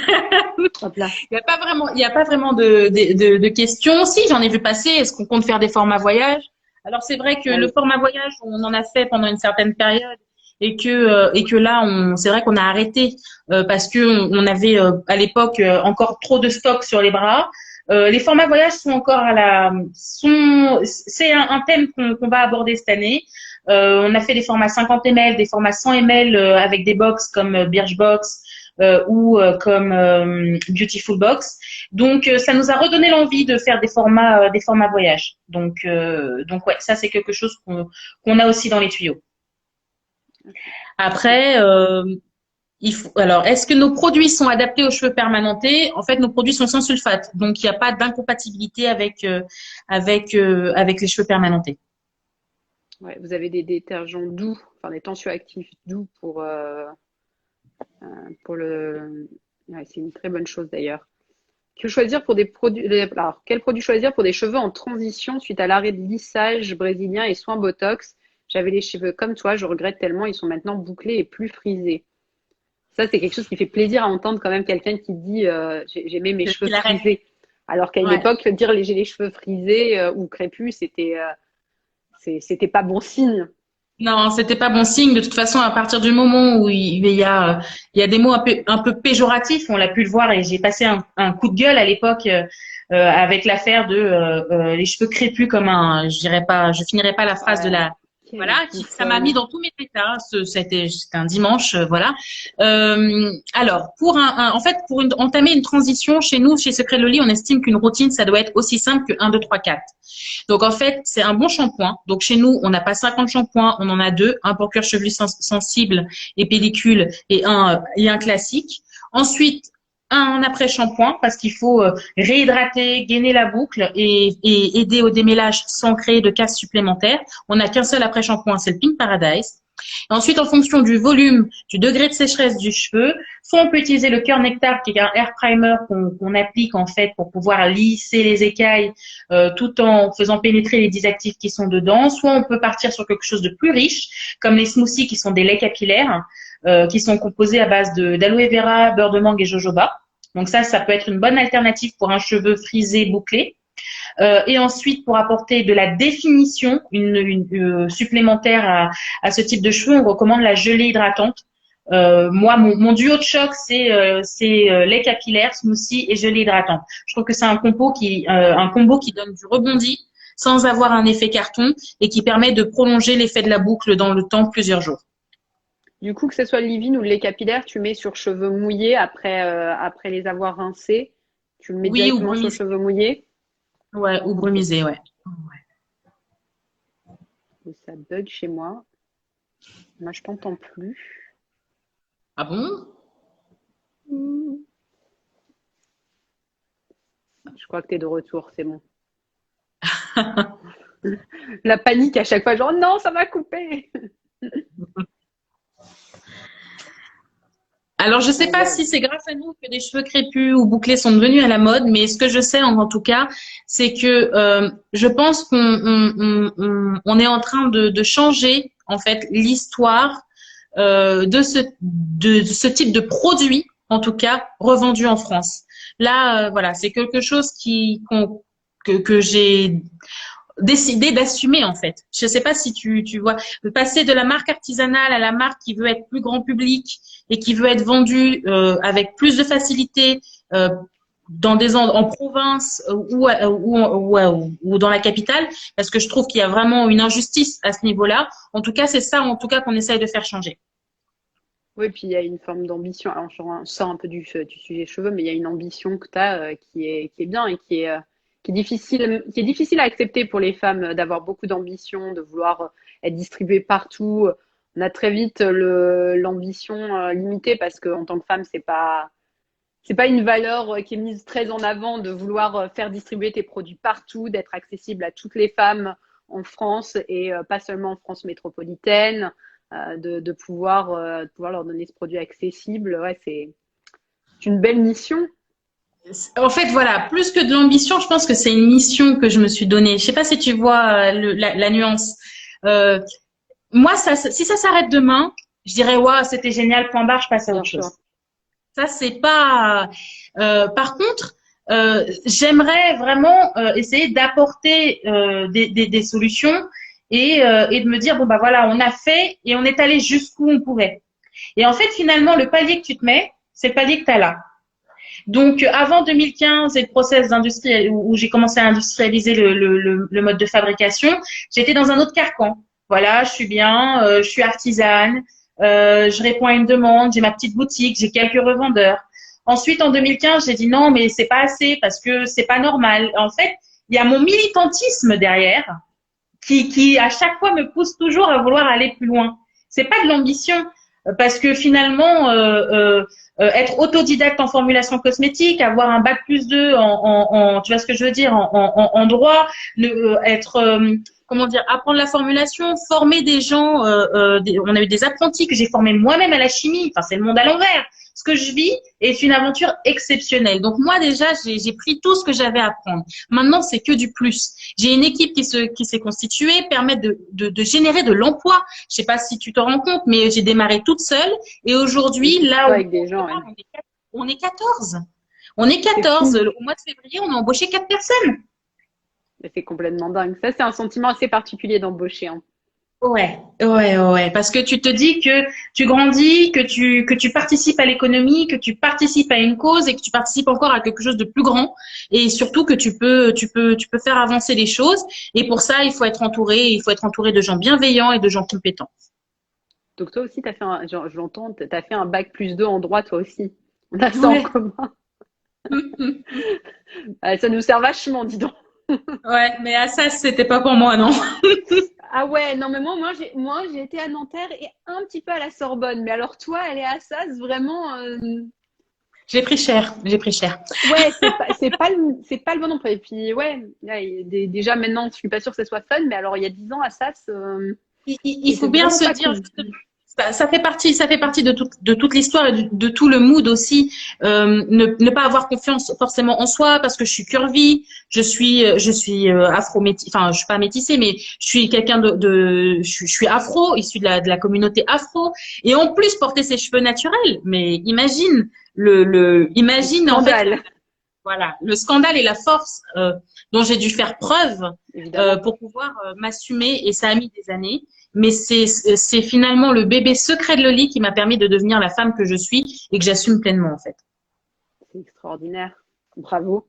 Speaker 1: Hop là.
Speaker 2: y a pas vraiment de questions. Si, j'en ai vu passer. Est-ce qu'on compte faire des formats voyage? Alors, c'est vrai que
Speaker 1: Ah
Speaker 2: le
Speaker 1: oui.
Speaker 2: format voyage, on en a fait pendant une certaine période et que là, c'est vrai qu'on a arrêté parce que on avait à l'époque encore trop de stock sur les bras. Les formats voyage sont encore c'est un thème qu'on va aborder cette année. On a fait des formats 50 ml, des formats 100 ml avec des box comme Birchbox ou comme Beautiful Box. Donc, ça nous a redonné l'envie de faire des formats voyage. Donc ouais, ça c'est quelque chose qu'on a aussi dans les tuyaux. Après, alors, est-ce que nos produits sont adaptés aux cheveux permanentés? En fait, nos produits sont sans sulfate, donc il n'y a pas d'incompatibilité avec les cheveux permanentés.
Speaker 1: Ouais, vous avez des détergents doux, enfin des tensioactifs doux pour le. Ouais, c'est une très bonne chose d'ailleurs. Que choisir pour des produits. Alors, quel produit choisir pour des cheveux en transition suite à l'arrêt de lissage brésilien et soins Botox? J'avais les cheveux comme toi, je regrette tellement, ils sont maintenant bouclés et plus frisés. Ça, c'est quelque chose qui fait plaisir à entendre quand même quelqu'un qui dit j'aimais mes cheveux
Speaker 2: Qu'il arrête.
Speaker 1: frisés. Alors qu'à une
Speaker 2: Ouais.
Speaker 1: époque, dire j'ai les cheveux frisés ou crépus, c'était pas bon signe.
Speaker 2: Non, c'était pas bon signe. De toute façon, à partir du moment où il y a des mots un peu péjoratifs, on l'a pu le voir et j'ai passé un coup de gueule à l'époque avec l'affaire de les cheveux crépus comme je dirais pas, je finirai pas la phrase de
Speaker 1: Ouais,
Speaker 2: la, voilà,
Speaker 1: quelle
Speaker 2: ça m'a mis
Speaker 1: bouffonne.
Speaker 2: dans tous mes états. C'était un dimanche, voilà. Alors, en fait, entamer une transition chez nous, chez Secret Loli, on estime qu'une routine, ça doit être aussi simple que 1, 2, 3, 4. Donc en fait, c'est un bon shampoing. Donc chez nous, on n'a pas 50 shampoings, on en a deux, un pour cuir chevelu sensible et pellicule et un classique. Ensuite, un après-shampoing parce qu'il faut réhydrater, gainer la boucle et aider au démêlage sans créer de casse supplémentaire. On n'a qu'un seul après-shampoing, c'est le Pink Paradise. Ensuite, en fonction du volume, du degré de sécheresse du cheveu, soit on peut utiliser le cœur nectar qui est un hair primer qu'on applique en fait pour pouvoir lisser les écailles tout en faisant pénétrer les 10 actifs qui sont dedans. Soit on peut partir sur quelque chose de plus riche, comme les smoothies qui sont des laits capillaires, qui sont composés à base d'aloe vera, beurre de mangue et jojoba. Donc ça peut être une bonne alternative pour un cheveu frisé, bouclé. Et ensuite, pour apporter de la définition supplémentaire à ce type de cheveux, on recommande la gelée hydratante. Moi, mon duo de choc, c'est lait capillaire, smoothie et gelée hydratante. Je trouve que c'est un combo qui donne du rebondi sans avoir un effet carton et qui permet de prolonger l'effet de la boucle dans le temps plusieurs jours.
Speaker 1: Du coup, que ce soit le leave-in ou le lait capillaire, tu mets sur cheveux mouillés après les avoir rincés. Tu le mets
Speaker 2: Oui, ou
Speaker 1: directement sur
Speaker 2: brumisé.
Speaker 1: cheveux mouillés.
Speaker 2: Ouais, ou
Speaker 1: Ok.
Speaker 2: brumisé, ouais.
Speaker 1: Ça bug chez moi. Moi, je t'entends plus.
Speaker 2: Ah bon?
Speaker 1: Hmm. Je crois que tu es de retour, c'est bon. La panique à chaque fois, genre non, ça va couper.
Speaker 2: Alors, je ne sais
Speaker 1: Donc,
Speaker 2: pas
Speaker 1: ouais.
Speaker 2: si c'est grâce à nous que des cheveux crépus ou bouclés sont devenus à la mode, mais ce que je sais en tout cas, c'est que je pense qu'on est en train de changer en fait l'histoire de ce type de produit, en tout cas revendu en France. Là, voilà, c'est quelque chose que j'ai décidé d'assumer en fait. Je sais pas si tu vois, passer de la marque artisanale à la marque qui veut être plus grand public et qui veut être vendue avec plus de facilité dans en province ou dans la capitale, parce que je trouve qu'il y a vraiment une injustice à ce niveau-là. En tout cas, c'est ça en tout cas qu'on essaye de faire changer.
Speaker 1: Oui, puis il y a une forme d'ambition. Alors, je sors un peu du sujet cheveux, mais il y a une ambition que tu as qui est bien et qui est difficile à accepter pour les femmes d'avoir beaucoup d'ambition, de vouloir être distribuées partout. On a très vite l'ambition limitée parce qu'en tant que femme, c'est pas une valeur qui est mise très en avant de vouloir faire distribuer tes produits partout, d'être accessible à toutes les femmes en France et pas seulement en France métropolitaine, de pouvoir leur donner ce produit accessible. Ouais, c'est une belle mission.
Speaker 2: En fait, voilà, plus que de l'ambition, je pense que c'est une mission que je me suis donnée. Je sais pas si tu vois la nuance. Euh, Moi, si ça s'arrête demain, je dirais, waouh, c'était génial, point barre, je passe à
Speaker 1: Bien
Speaker 2: autre
Speaker 1: sûr.
Speaker 2: chose. Ça, c'est pas. Par contre, j'aimerais vraiment essayer d'apporter des solutions et de me dire, bon, bah voilà, on a fait et on est allé jusqu'où on pouvait. Et en fait, finalement, le palier que tu te mets, c'est le palier que tu as là. Donc, avant 2015 et le process d'industrie où j'ai commencé à industrialiser le mode de fabrication, j'étais dans un autre carcan. Voilà, je suis bien, je suis artisane, je réponds à une demande, j'ai ma petite boutique, j'ai quelques revendeurs. Ensuite, en 2015, j'ai dit non, mais c'est pas assez parce que c'est pas normal. En fait, il y a mon militantisme derrière qui à chaque fois me pousse toujours à vouloir aller plus loin. C'est pas de l'ambition parce que finalement être autodidacte en formulation cosmétique, avoir un bac plus 2 tu vois ce que je veux dire en droit, être comment dire, apprendre la formulation, former des gens, on a eu des apprentis que j'ai formés moi-même à la chimie, enfin c'est le monde à l'envers. Ce que je vis est une aventure exceptionnelle. Donc moi déjà, j'ai pris tout ce que j'avais à apprendre. Maintenant, c'est que du plus. J'ai une équipe qui s'est constituée, permet de générer de l'emploi. Je sais pas si tu te rends compte, mais j'ai démarré toute seule. Et
Speaker 1: Et
Speaker 2: aujourd'hui,
Speaker 1: puis
Speaker 2: là
Speaker 1: toi
Speaker 2: où
Speaker 1: avec des gens, ouais.
Speaker 2: on est 14. On est
Speaker 1: C'est
Speaker 2: 14.
Speaker 1: fou.
Speaker 2: Au mois de février, on a embauché 4 personnes.
Speaker 1: Mais c'est complètement dingue. Ça, c'est un sentiment assez particulier d'embaucher, hein.
Speaker 2: Ouais. Parce que tu te dis que tu grandis, que tu participes à l'économie, que tu participes à une cause et que tu participes encore à quelque chose de plus grand. Et surtout que tu peux faire avancer les choses. Et pour ça, il faut être entouré de gens bienveillants et de gens compétents.
Speaker 1: Donc toi aussi, je l'entends, t'as fait un bac plus 2 en droit, toi aussi. On a ça en
Speaker 2: Ouais.
Speaker 1: commun. Ça nous sert vachement, dis donc.
Speaker 2: Ouais, mais à ça, c'était pas pour moi, non.
Speaker 1: Ah ouais, non, mais moi, j'ai été à Nanterre et un petit peu à la Sorbonne. Mais alors, toi, elle est à Assas, vraiment.
Speaker 2: J'ai pris cher, j'ai pris cher.
Speaker 1: Ouais, c'est pas le bon nom. Et puis, ouais, là, déjà maintenant, je suis pas sûre que ce soit fun, mais alors, il y a 10 ans, Assas,
Speaker 2: Il faut
Speaker 1: c'était
Speaker 2: bien
Speaker 1: vraiment
Speaker 2: se
Speaker 1: pas
Speaker 2: dire
Speaker 1: cool.
Speaker 2: justement, ça fait partie de toute l'histoire et de tout le mood aussi. Ne pas avoir confiance forcément en soi parce que je suis curvy, je suis afro métis, enfin je suis pas métissée, mais je suis quelqu'un je suis afro, issu de la communauté afro, et en plus porter ses cheveux naturels. Mais imagine
Speaker 1: Le
Speaker 2: imagine en fait
Speaker 1: scandale,
Speaker 2: voilà, le scandale et la force dont j'ai dû faire preuve
Speaker 1: évidemment.
Speaker 2: pour pouvoir m'assumer, et ça a mis des années. Mais c'est finalement le bébé secret de Loli qui m'a permis de devenir la femme que je suis et que j'assume pleinement en fait.
Speaker 1: C'est extraordinaire. Bravo.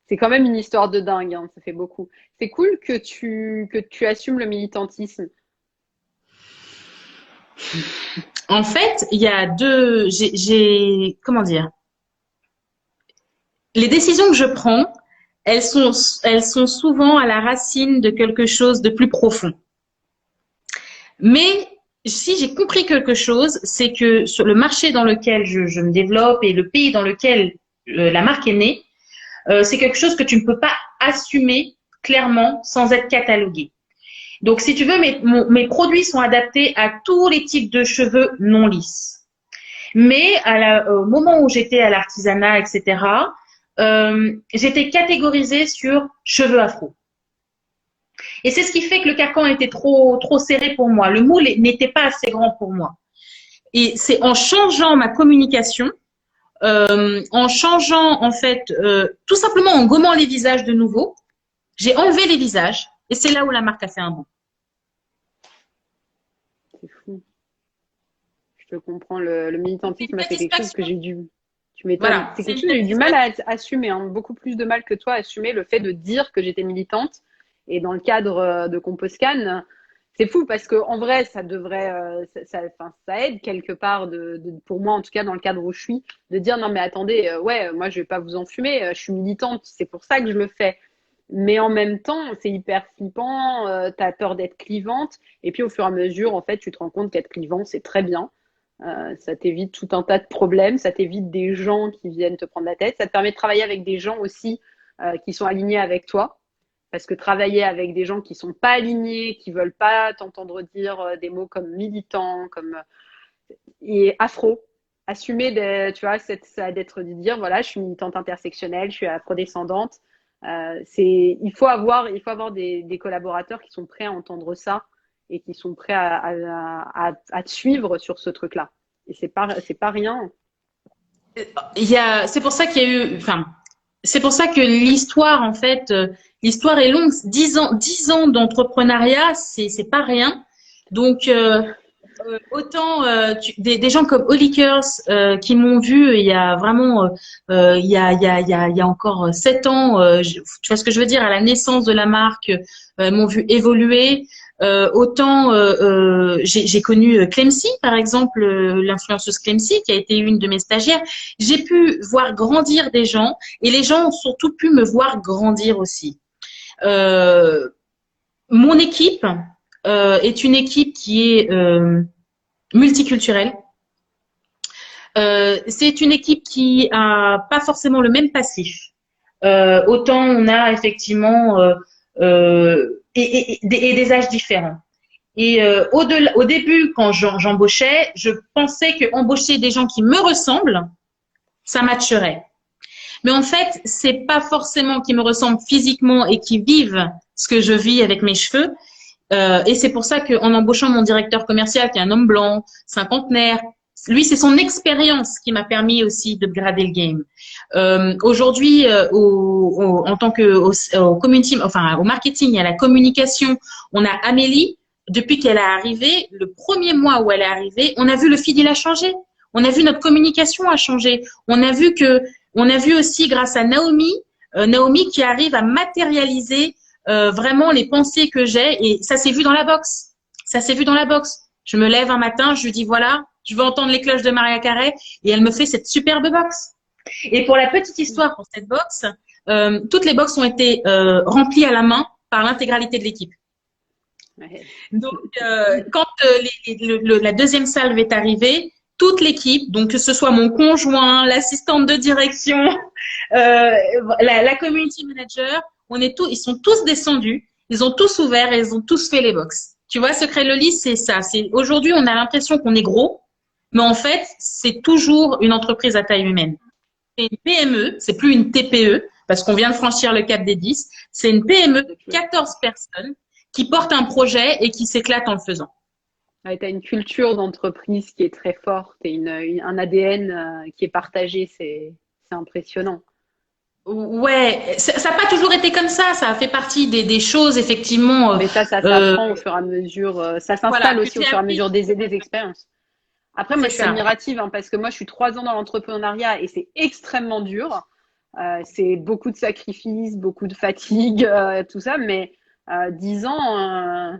Speaker 1: C'est quand même une histoire de dingue, hein, ça fait beaucoup. C'est cool que tu assumes le militantisme.
Speaker 2: En fait, il y a deux, comment dire, les décisions que je prends, elles sont souvent à la racine de quelque chose de plus profond. Mais si j'ai compris quelque chose, c'est que sur le marché dans lequel je me développe et le pays dans lequel la marque est née, c'est quelque chose que tu ne peux pas assumer clairement sans être catalogué. Donc, si tu veux, mes produits sont adaptés à tous les types de cheveux non lisses. Mais au moment où j'étais à l'artisanat, etc., j'étais catégorisée sur cheveux afro. Et c'est ce qui fait que le carcan était trop serré pour moi. Le moule n'était pas assez grand pour moi. Et c'est en changeant ma communication, en changeant en fait, tout simplement en gommant les visages de nouveau, j'ai enlevé les visages et c'est là où la marque a fait un bond.
Speaker 1: C'est fou. Je te comprends. Le militantisme, c'est quelque chose que j'ai dû. Tu m'étonnes.
Speaker 2: Voilà,
Speaker 1: C'est quelque chose que j'ai eu du mal à assumer, hein, beaucoup plus de mal que toi à assumer le fait de dire que j'étais militante. Et dans le cadre de Composcan, c'est fou parce que en vrai, ça devrait, ça aide quelque part pour moi en tout cas dans le cadre où je suis, de dire non mais attendez, ouais, moi je vais pas vous enfumer, je suis militante, c'est pour ça que je le fais. Mais en même temps, c'est hyper flippant, t'as peur d'être clivante, et puis au fur et à mesure, en fait, tu te rends compte qu'être clivant, c'est très bien. Ça t'évite tout un tas de problèmes, ça t'évite des gens qui viennent te prendre la tête, ça te permet de travailler avec des gens aussi qui sont alignés avec toi. Parce que travailler avec des gens qui sont pas alignés, qui veulent pas t'entendre dire des mots comme militant, comme et afro, assumer tu vois, ça d'être de dire voilà, je suis militante intersectionnelle, je suis afrodescendante. Il faut avoir des collaborateurs qui sont prêts à entendre ça et qui sont prêts à te suivre sur ce truc-là. Et c'est pas rien.
Speaker 2: C'est pour ça qu'il y a eu, enfin, c'est pour ça que l'histoire, en fait, l'histoire est longue. 10 ans d'entrepreneuriat, c'est pas rien. Donc, autant des gens comme Olikers qui m'ont vu il y a vraiment il y a encore 7 ans, tu vois ce que je veux dire, à la naissance de la marque, m'ont vu évoluer. Autant j'ai connu Clemcy, par exemple, l'influenceuse Clemcy, qui a été une de mes stagiaires. J'ai pu voir grandir des gens et les gens ont surtout pu me voir grandir aussi. Mon équipe est une équipe qui est multiculturelle. C'est une équipe qui a pas forcément le même passif. Autant on a effectivement et des âges différents. Et au début, quand j'embauchais, je pensais que embaucher des gens qui me ressemblent, ça matcherait. Mais en fait, c'est pas forcément qui me ressemblent physiquement et qui vivent ce que je vis avec mes cheveux. Et c'est pour ça qu'en embauchant mon directeur commercial, qui est un homme blanc, cinquantenaire, lui, c'est son expérience qui m'a permis aussi de grader le game. Aujourd'hui, en tant que au community, enfin au marketing et à la communication, on a Amélie. Depuis qu'elle est arrivée, le premier mois où elle est arrivée, on a vu le feed, il a changé. On a vu notre communication a changé. On a vu aussi grâce à Naomi, Naomi qui arrive à matérialiser vraiment les pensées que j'ai, et ça s'est vu dans la box. Ça s'est vu dans la box. Je me lève un matin, je lui dis voilà, je veux entendre les cloches de Maria Carey, et elle me fait cette superbe box. Et pour la petite histoire pour cette box, toutes les box ont été remplies à la main par l'intégralité de l'équipe. Ouais. Donc, quand la deuxième salve est arrivée, toute l'équipe, donc que ce soit mon conjoint, l'assistante de direction, la community manager, ils sont tous descendus, ils ont tous ouvert et ils ont tous fait les box. Tu vois, Secret Loli, c'est ça. Aujourd'hui, on a l'impression qu'on est gros, mais en fait, c'est toujours une entreprise à taille humaine. C'est une PME, c'est plus une TPE, parce qu'on vient de franchir le cap des 10. C'est une PME de 14 personnes qui porte un projet et qui s'éclate en le faisant.
Speaker 1: Ouais, tu as une culture d'entreprise qui est très forte et un ADN qui est partagé, c'est impressionnant.
Speaker 2: Ouais, ça n'a pas toujours été comme ça a fait partie des choses, effectivement.
Speaker 1: Mais ça s'apprend au fur et à mesure, ça s'installe aussi au fur et à mesure des expériences. Après, moi, je suis admirative hein, parce que moi, je suis 3 ans dans l'entrepreneuriat et c'est extrêmement dur. C'est beaucoup de sacrifices, beaucoup de fatigue, tout ça, mais 10 ans,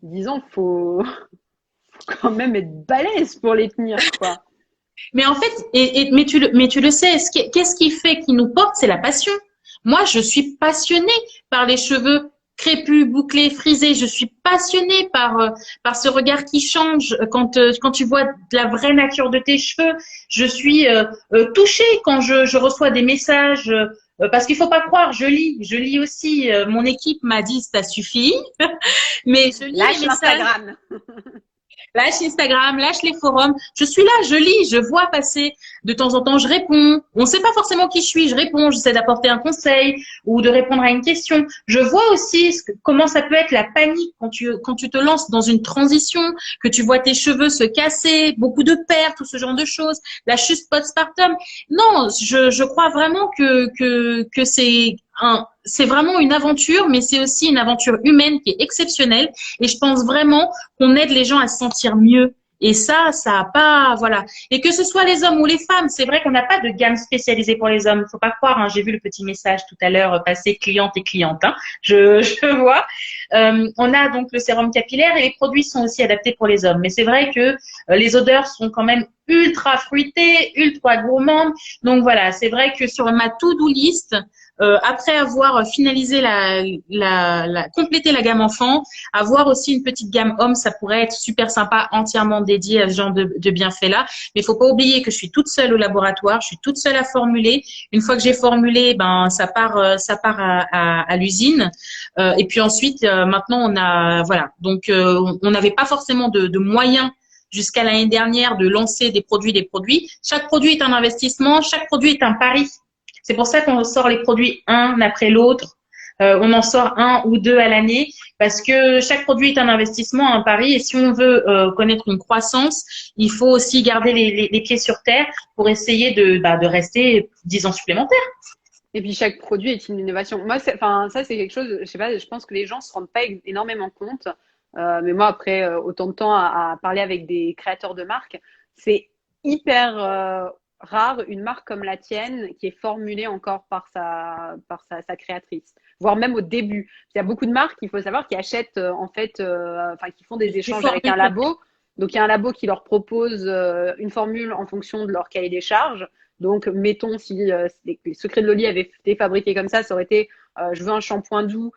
Speaker 1: 10 ans, faut quand même être balèze pour les tenir, quoi.
Speaker 2: Mais en fait, mais tu le sais, qu'est-ce qui fait qu'il nous porte, c'est la passion. Moi, je suis passionnée par les cheveux crépus, bouclés, frisés. Je suis passionnée par ce regard qui change quand tu vois la vraie nature de tes cheveux. Je suis touchée quand je reçois des messages Parce qu'il faut pas croire, je lis aussi. Mon équipe m'a dit ça suffit, mais je lis les
Speaker 1: Lâche
Speaker 2: messages.
Speaker 1: l'Instagram.
Speaker 2: Lâche Instagram, lâche les forums. Je suis là, je lis, je vois passer. De temps en temps, je réponds. On ne sait pas forcément qui je suis. Je réponds, j'essaie d'apporter un conseil ou de répondre à une question. Je vois aussi comment ça peut être la panique quand tu te lances dans une transition, que tu vois tes cheveux se casser, beaucoup de pertes, tout ce genre de choses, la chute postpartum. Non, je crois vraiment que c'est vraiment une aventure, mais c'est aussi une aventure humaine qui est exceptionnelle. Et je pense vraiment qu'on aide les gens à se sentir mieux. Et ça a pas, voilà. Et que ce soit les hommes ou les femmes, c'est vrai qu'on n'a pas de gamme spécialisée pour les hommes. Faut pas croire, hein, j'ai vu le petit message tout à l'heure passer cliente et cliente, hein, je vois. On a donc le sérum capillaire et les produits sont aussi adaptés pour les hommes. Mais c'est vrai que les odeurs sont quand même ultra fruitées, ultra gourmandes. Donc voilà, c'est vrai que sur ma to-do list, après avoir finalisé complété la gamme enfant, avoir aussi une petite gamme homme, ça pourrait être super sympa, entièrement dédié à ce genre de bienfaits-là. Mais il faut pas oublier que je suis toute seule au laboratoire, je suis toute seule à formuler. Une fois que j'ai formulé, ben ça part à l'usine. Et puis ensuite, maintenant on a, voilà. Donc on n'avait pas forcément de moyens jusqu'à l'année dernière de lancer des produits, des produits. Chaque produit est un investissement, chaque produit est un pari. C'est pour ça qu'on sort les produits un après l'autre. On en sort un ou deux à l'année parce que chaque produit est un investissement, un pari. Et si on veut connaître une croissance, il faut aussi garder les pieds sur terre pour essayer de rester 10 ans supplémentaires.
Speaker 1: Et puis chaque produit est une innovation. Moi, enfin, ça c'est quelque chose, je sais pas, je pense que les gens se rendent pas énormément compte. Mais moi, après autant de temps à parler avec des créateurs de marques, c'est hyper rare une marque comme la tienne qui est formulée encore par sa créatrice, voire même au début. Il y a beaucoup de marques, il faut savoir, qui achètent en fait, enfin, qui font des
Speaker 2: Des
Speaker 1: échanges avec un
Speaker 2: formules.
Speaker 1: labo. Donc il y a un labo qui leur propose une formule en fonction de leur cahier des charges. Donc, mettons, si les secrets de Loli avaient été fabriqués comme ça aurait été je veux un shampoing doux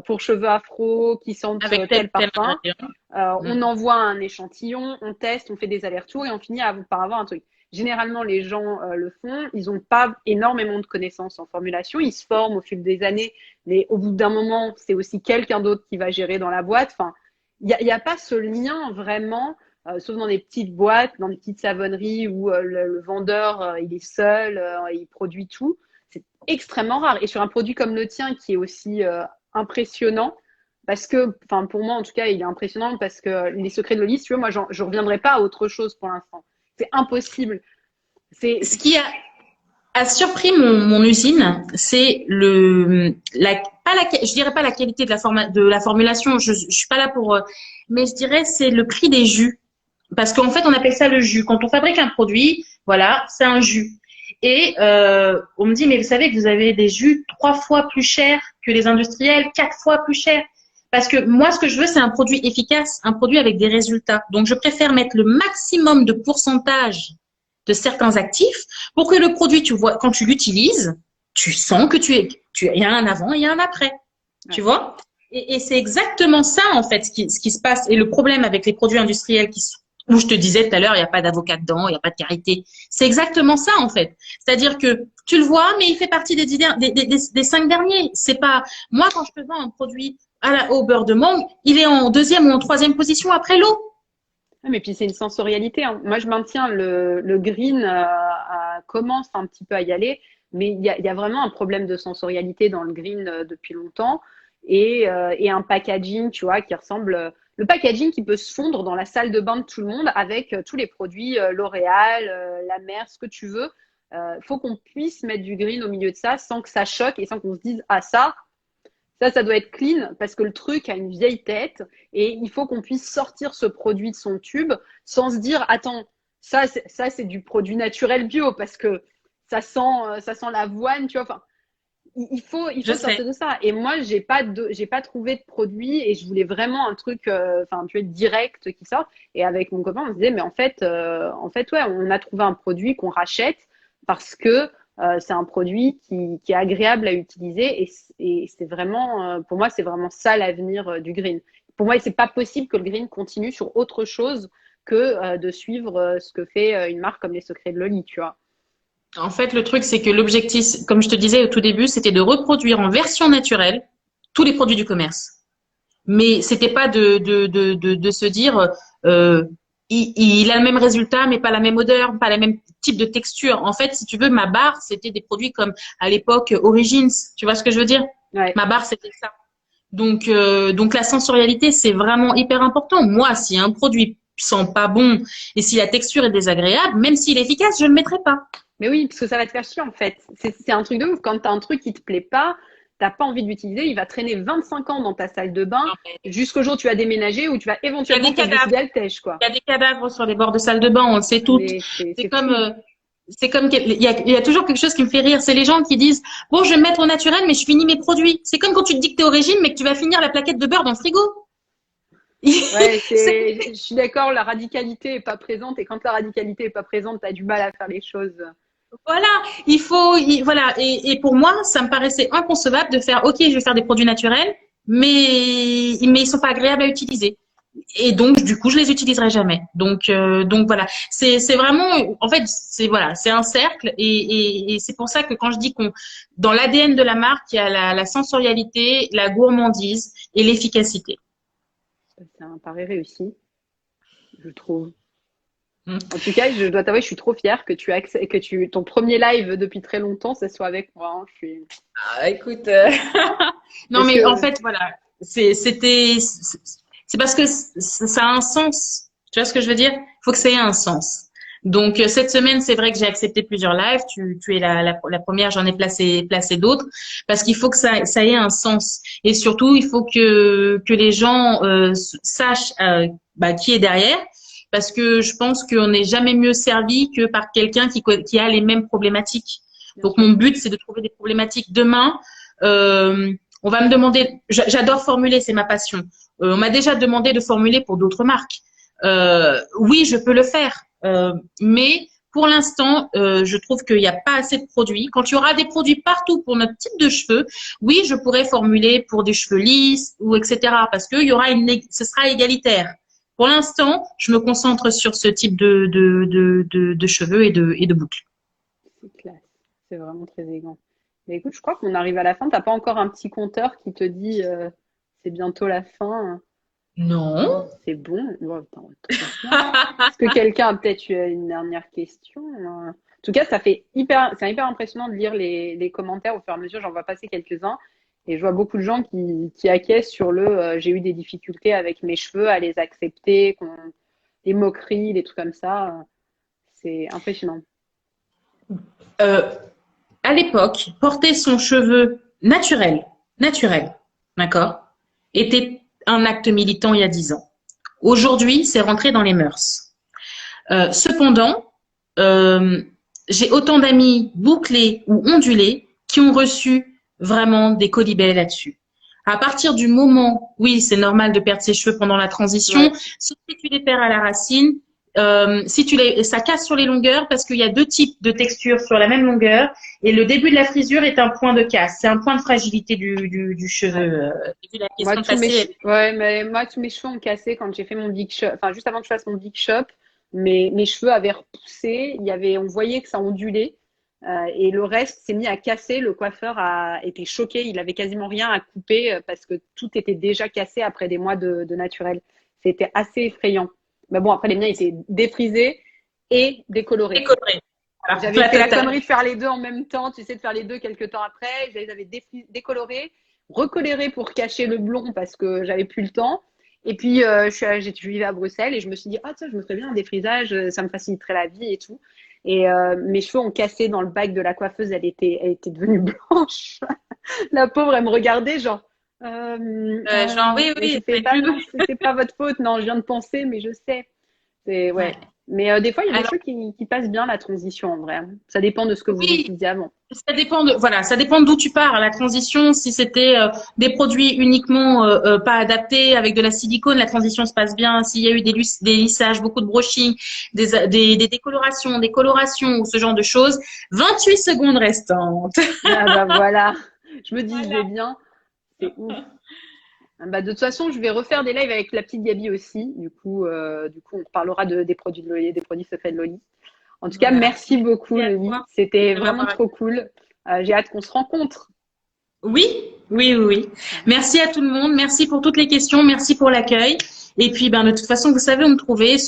Speaker 1: pour cheveux afro qui sentent
Speaker 2: Avec
Speaker 1: tel
Speaker 2: tel
Speaker 1: parfum.
Speaker 2: ingrédient.
Speaker 1: On
Speaker 2: Mm.
Speaker 1: envoie un échantillon, on teste, on fait des allers-retours et on finit par avoir un truc. Généralement, les gens le font. Ils n'ont pas énormément de connaissances en formulation. Ils se forment au fil des années, mais au bout d'un moment, c'est aussi quelqu'un d'autre qui va gérer dans la boîte. Enfin, il y a pas ce lien vraiment sauf dans des petites boîtes, dans des petites savonneries où le vendeur, il est seul, il produit tout. C'est extrêmement rare. Et sur un produit comme le tien, qui est aussi impressionnant, parce que, enfin, pour moi, en tout cas, il est impressionnant parce que les secrets de Loli, si tu veux, moi, je reviendrai pas à autre chose pour l'instant. C'est impossible. C'est,
Speaker 2: Ce qui a surpris mon usine, c'est pas la, je dirais pas la qualité de de la formulation. Je suis pas là pour, mais je dirais c'est le prix des jus. Parce qu'en fait, on appelle ça le jus. Quand on fabrique un produit, voilà, c'est un jus. Et on me dit, mais vous savez que vous avez des jus 3 fois plus chers que les industriels, 4 fois plus chers. Parce que moi, ce que je veux, c'est un produit efficace, un produit avec des résultats. Donc, je préfère mettre le maximum de pourcentage de certains actifs pour que le produit, tu vois, quand tu l'utilises, tu sens que il y a un avant et il y a un après. Tu
Speaker 1: ouais.
Speaker 2: vois? Et c'est exactement ça, en fait, ce qui se passe. Et le problème avec les produits industriels où je te disais tout à l'heure, il n'y a pas d'avocat dedans, il n'y a pas de karité. C'est exactement ça, en fait. C'est-à-dire que tu le vois, mais il fait partie des 5 derniers. C'est pas, moi, quand je te vends un produit au beurre de mangue, il est en deuxième ou en troisième position après l'eau.
Speaker 1: Ouais, mais puis c'est une sensorialité, hein. Moi, je maintiens le green commence un petit peu à y aller, mais il y a vraiment un problème de sensorialité dans le green depuis longtemps et un packaging, tu vois, qui ressemble le packaging qui peut se fondre dans la salle de bain de tout le monde avec tous les produits L'Oréal, la mer, ce que tu veux. Faut qu'on puisse mettre du green au milieu de ça sans que ça choque et sans qu'on se dise ah ça doit être clean parce que le truc a une vieille tête et il faut qu'on puisse sortir ce produit de son tube sans se dire attends, ça c'est du produit naturel bio parce que ça sent l'avoine, tu vois. Enfin, il
Speaker 2: Je
Speaker 1: faut
Speaker 2: sais.
Speaker 1: sortir de ça. Et moi, j'ai pas trouvé de produit et je voulais vraiment un truc, enfin, tu vois, direct qui sort. Et avec mon copain, on se disait, mais en fait, ouais, on a trouvé un produit qu'on rachète parce que c'est un produit qui est agréable à utiliser et c'est vraiment, pour moi, c'est vraiment ça l'avenir du green. Pour moi, c'est pas possible que le green continue sur autre chose que de suivre ce que fait une marque comme les Secrets de Loli, tu vois.
Speaker 2: En fait, le truc, c'est que l'objectif, comme je te disais au tout début, c'était de reproduire en version naturelle tous les produits du commerce. Mais c'était pas de se dire, euh, il a le même résultat, mais pas la même odeur, pas le même type de texture. En fait, si tu veux, ma barre, c'était des produits comme à l'époque Origins. Tu vois ce que je veux dire?
Speaker 1: Ouais.
Speaker 2: Ma barre, c'était ça. Donc la sensorialité, c'est vraiment hyper important. Moi, si un produit sent pas bon et si la texture est désagréable, même s'il est efficace, je ne le mettrai pas.
Speaker 1: Mais oui, parce que ça va te faire chier en fait. C'est un truc de ouf. Quand tu as un truc qui te plaît pas, t'as pas envie de l'utiliser, il va traîner 25 ans dans ta salle de bain
Speaker 2: Non, mais
Speaker 1: jusqu'au jour où tu vas déménager ou tu vas
Speaker 2: il y a
Speaker 1: éventuellement
Speaker 2: des
Speaker 1: peut-être
Speaker 2: cadavres.
Speaker 1: décider à le tèche, quoi.
Speaker 2: Il y a des cadavres sur les bords de salle de bain, on le sait toutes.
Speaker 1: Mais
Speaker 2: C'est
Speaker 1: c'est
Speaker 2: comme,
Speaker 1: fou.
Speaker 2: il y a toujours quelque chose qui me fait rire. C'est les gens qui disent, bon, je vais me mettre au naturel, mais je finis mes produits. C'est comme quand tu te dis que t'es au régime, mais que tu vas finir la plaquette de beurre dans le frigo.
Speaker 1: Ouais,
Speaker 2: C'est-
Speaker 1: je suis d'accord, la radicalité est pas présente et quand la radicalité est pas présente, tu as du mal à faire les choses.
Speaker 2: Voilà, voilà. Et pour moi, ça me paraissait inconcevable de faire, OK, je vais faire des produits naturels, mais ils sont pas agréables à utiliser. Et donc, du coup, je les utiliserai jamais. Donc voilà. C'est vraiment, en fait, c'est voilà, c'est un cercle. Et c'est pour ça que quand je dis qu'on, dans l'ADN de la marque, il y a la sensorialité, la gourmandise et l'efficacité.
Speaker 1: C'est un pari réussi, je trouve.
Speaker 2: Mm.
Speaker 1: En tout cas, je dois t'avouer, je suis trop fière que ton premier live depuis très longtemps, ce soit avec moi, hein.
Speaker 2: Ah, écoute, non,
Speaker 1: Parce
Speaker 2: mais en
Speaker 1: que,
Speaker 2: fait, voilà, c'est parce que ça a un sens. Tu vois ce que je veux dire? Il faut que ça ait un sens. Donc, cette semaine, c'est vrai que j'ai accepté plusieurs lives. Tu es la première, j'en ai placé d'autres parce qu'il faut que ça ait un sens. Et surtout, il faut que les gens sachent qui est derrière. Parce que je pense qu'on n'est jamais mieux servi que par quelqu'un qui a les mêmes problématiques.
Speaker 1: bien
Speaker 2: Donc,
Speaker 1: sûr.
Speaker 2: mon but, c'est de trouver des problématiques demain. On va me demander, j'adore formuler, c'est ma passion. On m'a déjà demandé de formuler pour d'autres marques. Oui, je peux le faire, mais pour l'instant, je trouve qu'il n'y a pas assez de produits. Quand il y aura des produits partout pour notre type de cheveux, oui, je pourrais formuler pour des cheveux lisses ou etc. Parce que ce sera égalitaire. Pour l'instant, je me concentre sur ce type de cheveux et de boucles.
Speaker 1: C'est classe. C'est vraiment très élégant. Mais écoute, je crois qu'on arrive à la fin. T'as pas encore un petit compteur qui te dit c'est bientôt la fin.
Speaker 2: Non.
Speaker 1: C'est bon. Oh, attends, trop bien. Est-ce que quelqu'un a peut-être une dernière question? En tout cas, c'est hyper impressionnant de lire les commentaires au fur et à mesure. J'en vois passer quelques-uns et je vois beaucoup de gens qui acquiescent sur j'ai eu des difficultés avec mes cheveux à les accepter, les moqueries, les trucs comme ça. C'est impressionnant.
Speaker 2: Euh, à l'époque, porter son cheveu naturel, d'accord, était un acte militant il y a 10 ans. Aujourd'hui, c'est rentré dans les mœurs. Cependant, euh, j'ai autant d'amis bouclés ou ondulés qui ont reçu vraiment des colibets là-dessus. À partir du moment, oui, c'est normal de perdre ses cheveux pendant la transition,
Speaker 1: Ouais.
Speaker 2: sauf si tu les perds à la racine, si ça casse sur les longueurs parce qu'il y a deux types de textures sur la même longueur et le début de la frisure est un point de casse, c'est un point de fragilité du
Speaker 1: Ouais.
Speaker 2: cheveu. Vu la question passée,
Speaker 1: Ouais, mais moi, tous mes cheveux ont cassé quand j'ai fait mon big shop. Enfin, juste avant que je fasse mon big shop, mes cheveux avaient repoussé. On voyait que ça ondulait. Et le reste s'est mis à casser. Le coiffeur a été choqué. Il avait quasiment rien à couper parce que tout était déjà cassé après des mois de naturel. C'était assez effrayant. Mais bon, après, les miens étaient défrisés et décolorés.
Speaker 2: décoloré. Voilà,
Speaker 1: J'avais
Speaker 2: la
Speaker 1: fait la
Speaker 2: totale.
Speaker 1: connerie de faire les deux en même temps, tu sais, de faire les deux quelques temps après. Je les avais décolorés, recolorés pour cacher le blond parce que j'avais plus le temps. Et puis, je vivais à Bruxelles et je me suis dit, ah, tiens, je me ferais bien un défrisage, ça me faciliterait la vie et tout. Et mes cheveux ont cassé dans le bac de la coiffeuse, elle était devenue blanche. La pauvre, elle me regardait, genre,
Speaker 2: Genre, oui,
Speaker 1: et
Speaker 2: oui,
Speaker 1: j'étais, bah non, c'est pas votre faute, non, je viens de penser, mais je sais. C'est,
Speaker 2: ouais.
Speaker 1: ouais. Mais des fois, il y a des
Speaker 2: Alors,
Speaker 1: cheveux qui passent bien la transition en vrai, hein. Ça dépend de ce que vous
Speaker 2: oui,
Speaker 1: utilisiez avant.
Speaker 2: ça dépend d'où tu pars. La transition, si c'était des produits uniquement pas adaptés avec de la silicone, la transition se passe bien. S'il y a eu des lissages, beaucoup de brushing, des décolorations, des colorations ou ce genre de choses, 28 secondes restantes.
Speaker 1: Ah bah voilà, je me
Speaker 2: Voilà.
Speaker 1: disais bien, c'est ouf. Ah bah, de toute façon, je vais refaire des lives avec la petite Gabi aussi. Du coup, on reparlera des produits de Loli, des produits secrets de Loli. En tout cas,
Speaker 2: Voilà.
Speaker 1: merci beaucoup,
Speaker 2: Merci à
Speaker 1: Leonie.
Speaker 2: toi
Speaker 1: C'était
Speaker 2: de
Speaker 1: vraiment
Speaker 2: m'avoir
Speaker 1: trop
Speaker 2: accueilli.
Speaker 1: cool. J'ai hâte qu'on se rencontre.
Speaker 2: Oui, oui, oui, oui. Merci à tout le monde. Merci pour toutes les questions. Merci pour l'accueil. Et puis, ben, de toute façon, vous savez où me trouver.